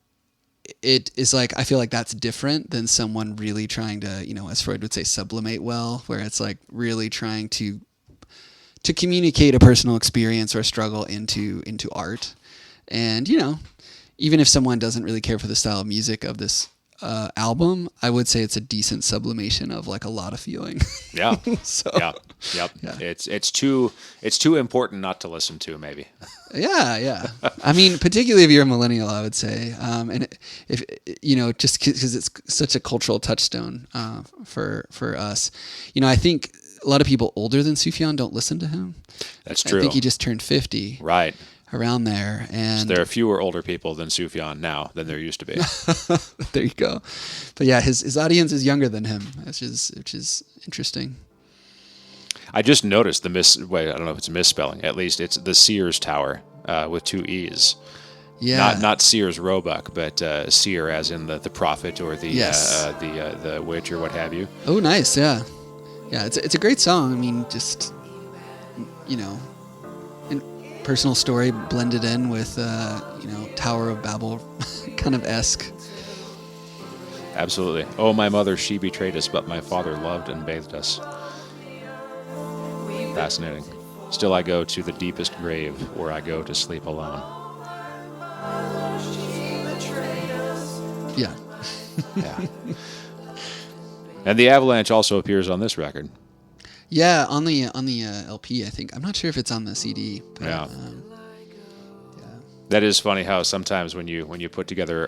it is like, I feel like that's different than someone really trying to, you know, as Freud would say, sublimate well, where it's like really trying to communicate a personal experience or a struggle into art. And, you know, even if someone doesn't really care for the style of music of this album, I would say it's a decent sublimation of like a lot of feeling. Yeah. So, Yep. Yeah. It's too important not to listen to, maybe. Yeah. I mean, particularly if you're a millennial, I would say, and if you know, just because it's such a cultural touchstone for us, you know, I think a lot of people older than Sufjan don't listen to him. That's true. I think he just turned 50. Right. Around there, and So there are fewer older people than Sufjan now than there used to be. there you go. But yeah, his audience is younger than him, which is interesting. I just noticed I don't know if it's a misspelling. At least it's the Sears Tower with two E's. Yeah. Not Sears Roebuck, but seer as in the prophet or the the witch or what have you. Oh, nice. Yeah. It's a great song. I mean, just, you know, personal story blended in with, you know, Tower of Babel kind of esque. Absolutely. Oh, my mother, she betrayed us, but my father loved and bathed us. Fascinating. Still I go to the deepest grave where I go to sleep alone. Yeah. Yeah. And the Avalanche also appears on this record. Yeah, on the LP, I think. I'm not sure if it's on the CD. But, Yeah. That is funny how sometimes when you put together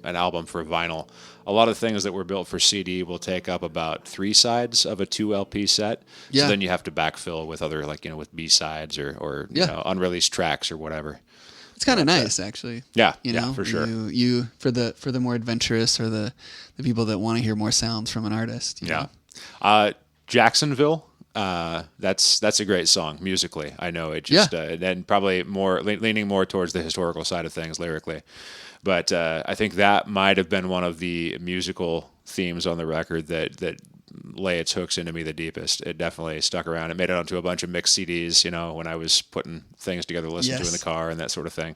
an album for vinyl, a lot of things that were built for CD will take up about 3 sides of a 2 LP set. Yeah. So then you have to backfill with other, like, you know, with B-sides or you know, unreleased tracks or whatever. It's kind of nice, actually. Yeah, you know, yeah, for sure. You for the more adventurous or the people that want to hear more sounds from an artist. You know? Jacksonville. That's a great song musically. I know it just and probably more leaning more towards the historical side of things lyrically, but I think that might have been one of the musical themes on the record that lay its hooks into me the deepest. It definitely stuck around. It made it onto a bunch of mixed CDs, when I was putting things together to listen to in the car and that sort of thing.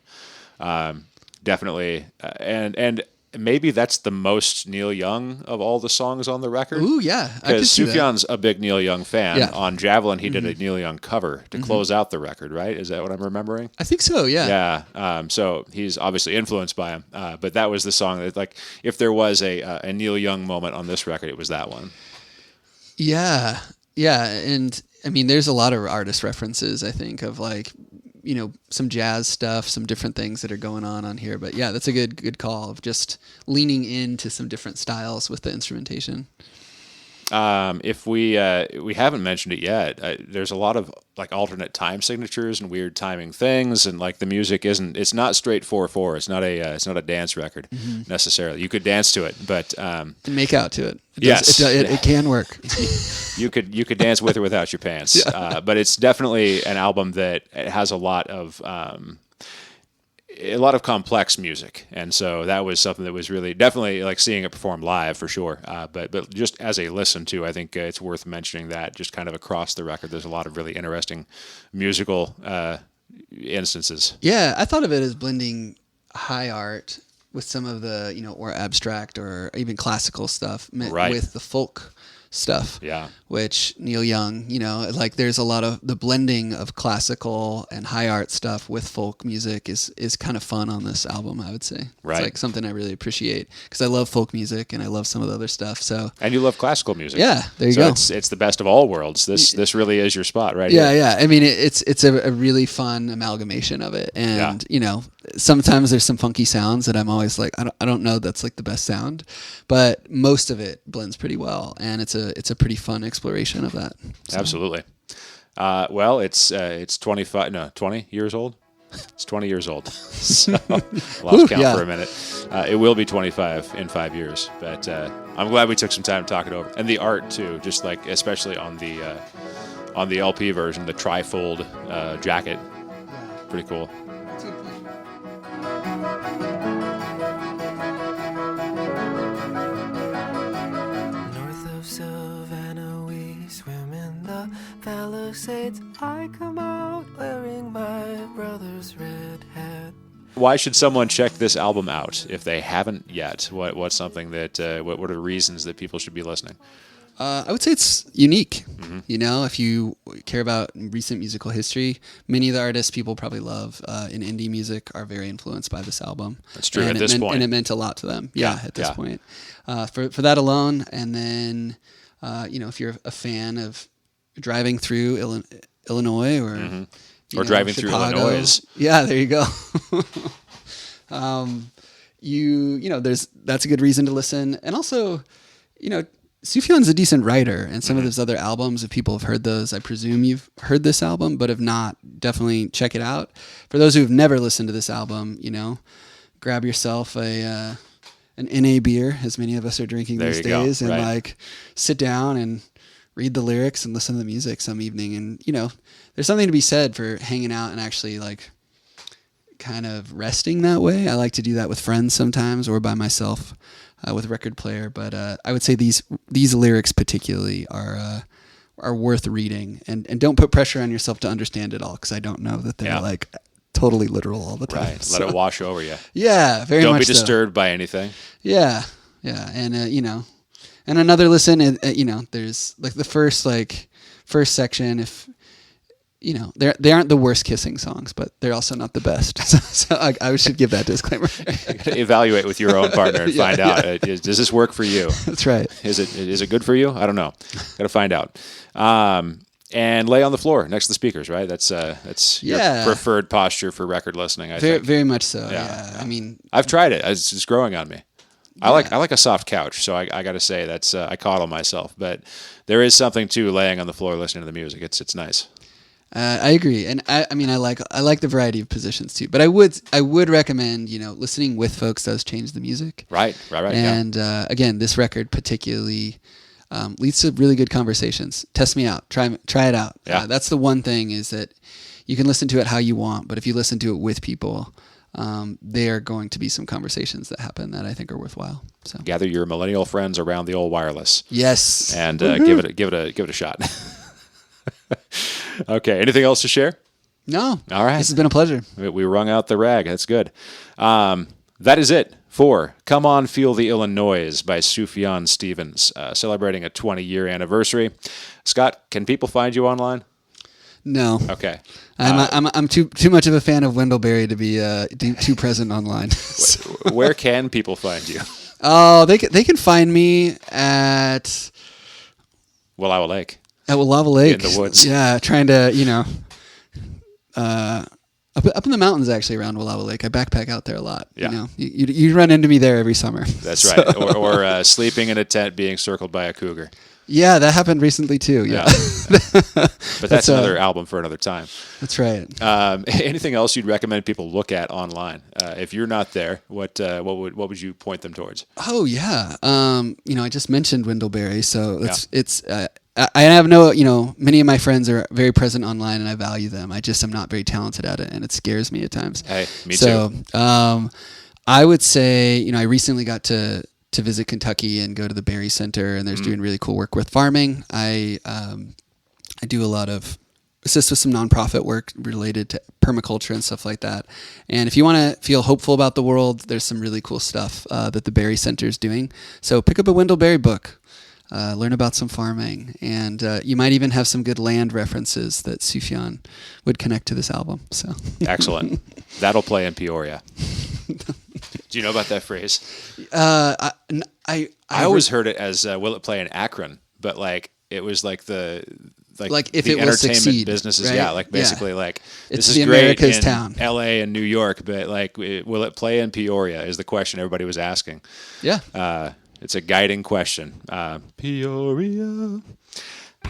Definitely, and maybe that's the most Neil Young of all the songs on the record. Ooh, yeah. Because Sufjan's a big Neil Young fan. Yeah. On Javelin, he did a Neil Young cover to close out the record, right? Is that what I'm remembering? I think so, yeah. Yeah. So he's obviously influenced by him. But that was the song that, like, if there was a Neil Young moment on this record, it was that one. Yeah. Yeah. And I mean, there's a lot of artist references, I think, of like, some jazz stuff, some different things that are going on here. But yeah, that's a good call of just leaning into some different styles with the instrumentation. If we haven't mentioned it yet, there's a lot of like alternate time signatures and weird timing things, and like the music it's not straight 4/4. It's not a dance record necessarily. You could dance to it, but make out to it. It can work. You could dance with or without your pants. But it's definitely an album that has a lot of complex music, and so that was something that was really definitely like seeing it perform live for sure. But just as a listen to, I think it's worth mentioning that just kind of across the record, there's a lot of really interesting musical instances. Yeah, I thought of it as blending high art with some of the or abstract or even classical stuff with the folk stuff. Yeah. Which Neil Young, like there's a lot of the blending of classical and high art stuff with folk music is kind of fun on this album, I would say. Right. It's like something I really appreciate because I love folk music and I love some of the other stuff. So. And you love classical music. Yeah, there you go. It's the best of all worlds. This really is your spot, right? Yeah, here. yeah. I mean, it's a really fun amalgamation of it, and sometimes there's some funky sounds that I'm always like, I don't know that's like the best sound, but most of it blends pretty well, and it's a pretty fun exploration of that. So. Absolutely. Well, it's 20 years old. It's 20 years old. So lost count for a minute. It will be 25 in 5 years, but I'm glad we took some time to talk it over. And the art too, just like especially on the LP version, the trifold jacket, pretty cool. That's a good point. North of Savannah, we swim in the Palisades. I come out wearing my brother's red hat. Why should someone check this album out if they haven't yet? What's something that what are the reasons that people should be listening? I would say it's unique. If you care about recent musical history, many of the artists people probably love in indie music are very influenced by this album. That's true at this point. And it meant a lot to them. At this point. For that alone, and then, if you're a fan of driving through Illinois or driving Chicago, through Illinois. Yeah, there you go. That's a good reason to listen. And also, Sufjan's a decent writer, and some of those other albums, if people have heard those, I presume you've heard this album, but if not, definitely check it out. For those who have never listened to this album, grab yourself an NA beer, as many of us are drinking these days, and like sit down and read the lyrics and listen to the music some evening. And, there's something to be said for hanging out and actually like kind of resting that way. I like to do that with friends sometimes or by myself. With a record player, but I would say these lyrics particularly are worth reading, and don't put pressure on yourself to understand it all, because I don't know that they're like totally literal all the time. Right, let it wash over you. Yeah, very much. much. Don't be disturbed by anything. Yeah, and and another listen. There's like the first section. If they aren't the worst kissing songs, but they're also not the best. So I should give that disclaimer. You gotta evaluate with your own partner and find out, does this work for you? That's right. Is it good for you? I don't know. Got to find out. And lay on the floor next to the speakers, right? That's your preferred posture for record listening, I think. Very much so, yeah. I mean... I've tried it. It's just growing on me. I like a soft couch, so I got to say that's I coddle myself, but there is something to laying on the floor listening to the music. It's nice. I agree, and I like the variety of positions too. But I would recommend listening with folks does change the music. Right. And again, this record particularly, leads to really good conversations. Test me out. Try it out. Yeah. That's the one thing, is that you can listen to it how you want, but if you listen to it with people, there are going to be some conversations that happen that I think are worthwhile. So Gather your millennial friends around the old wireless. yes, And give it a shot. Okay. Anything else to share? No. All right. This has been a pleasure. We wrung out the rag. That's good. That is it for Come On, Feel the Illinois by Sufjan Stevens, celebrating a 20-year anniversary. Scott, can people find you online? No. Okay. I'm too much of a fan of Wendell-Berry to be too present online. Where can people find you? Oh, they can find me at Willow Lake. Lava Lake In the woods. Yeah, trying to up in the mountains actually around Willow Lake. I backpack out there a lot. Yeah. You run into me there every summer. That's right. Or sleeping in a tent being circled by a cougar. Yeah, that happened recently too. Yeah. But that's another album for another time. That's right. Anything else you'd recommend people look at online? If you're not there, what would you point them towards? Oh yeah. I just mentioned Wendell-Berry, so it's I have many of my friends are very present online and I value them. I just am not very talented at it and it scares me at times. Hey, me too. I would say, I recently got to visit Kentucky and go to the Berry Center, and there's doing really cool work with farming. I do a lot of assist with some nonprofit work related to permaculture and stuff like that. And if you want to feel hopeful about the world, there's some really cool stuff that the Berry Center is doing. So pick up a Wendell-Berry book. Learn about some farming, and you might even have some good land references that Sufjan would connect to this album. So Excellent. That'll play in Peoria. Do you know about that phrase? I always heard it as will it play in Akron, but it was like if the it will entertainment succeed, businesses, right? basically it's this is the great America's in town. L.A. and New York, but will it play in Peoria? Is the question everybody was asking. Yeah. It's a guiding question. Peoria.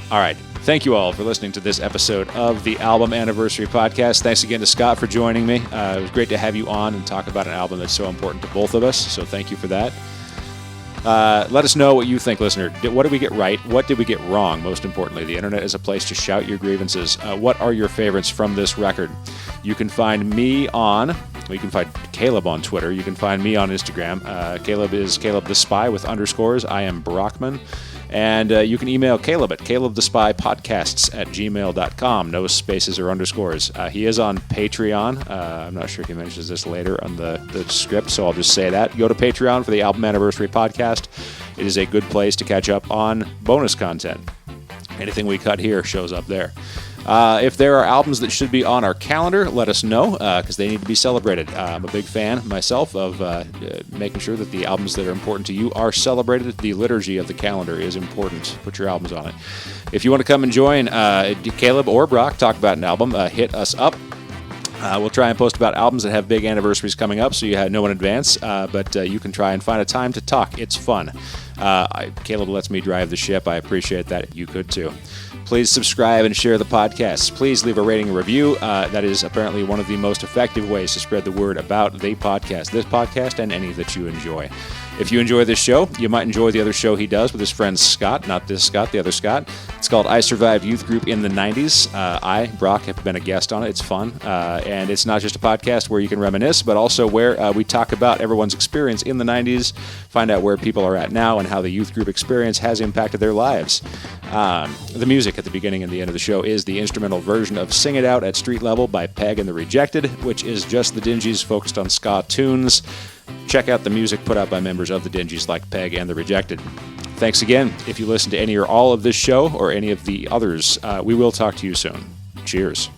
All right. Thank you all for listening to this episode of the Album Anniversary Podcast. Thanks again to Scott for joining me. It was great to have you on and talk about an album that's so important to both of us. So thank you for that. Let us know what you think, listener. What did we get right? What did we get wrong? Most importantly, the internet is a place to shout your grievances. What are your favorites from this record? You can find me you can find Caleb on Twitter. You can find me on Instagram. Caleb is CalebTheSpy with underscores. I am Brockman. And you can email Caleb at CalebTheSpyPodcasts@gmail.com. No spaces or underscores. He is on Patreon. I'm not sure if he mentions this later on the script, so I'll just say that. Go to Patreon for the Album Anniversary Podcast. It is a good place to catch up on bonus content. Anything we cut here shows up there. If there are albums that should be on our calendar, let us know, because they need to be celebrated. I'm a big fan myself of making sure that the albums that are important to you are celebrated. The liturgy of the calendar is important. Put your albums on it. If you want to come and join Caleb or Brock talk about an album, hit us up. We'll try and post about albums that have big anniversaries coming up, so you know in advance, but you can try and find a time to talk. It's fun. Caleb lets me drive the ship. I appreciate that. You could too. Please subscribe and share the podcast. Please leave a rating and review. That is apparently one of the most effective ways to spread the word about the podcast, this podcast, and any that you enjoy. If you enjoy this show, you might enjoy the other show he does with his friend Scott, not this Scott, the other Scott. It's called I Survived Youth Group in the 90s. Brock, have been a guest on it. It's fun. And it's not just a podcast where you can reminisce, but also where we talk about everyone's experience in the 90s, find out where people are at now and how the youth group experience has impacted their lives. The music at the beginning and the end of the show is the instrumental version of Sing It Out at Street Level by Peg and the Rejected, which is just the Dingies focused on ska tunes. Check out the music put out by members of the Dingies like Peg and the Rejected. Thanks again. If you listen to any or all of this show or any of the others, we will talk to you soon. Cheers.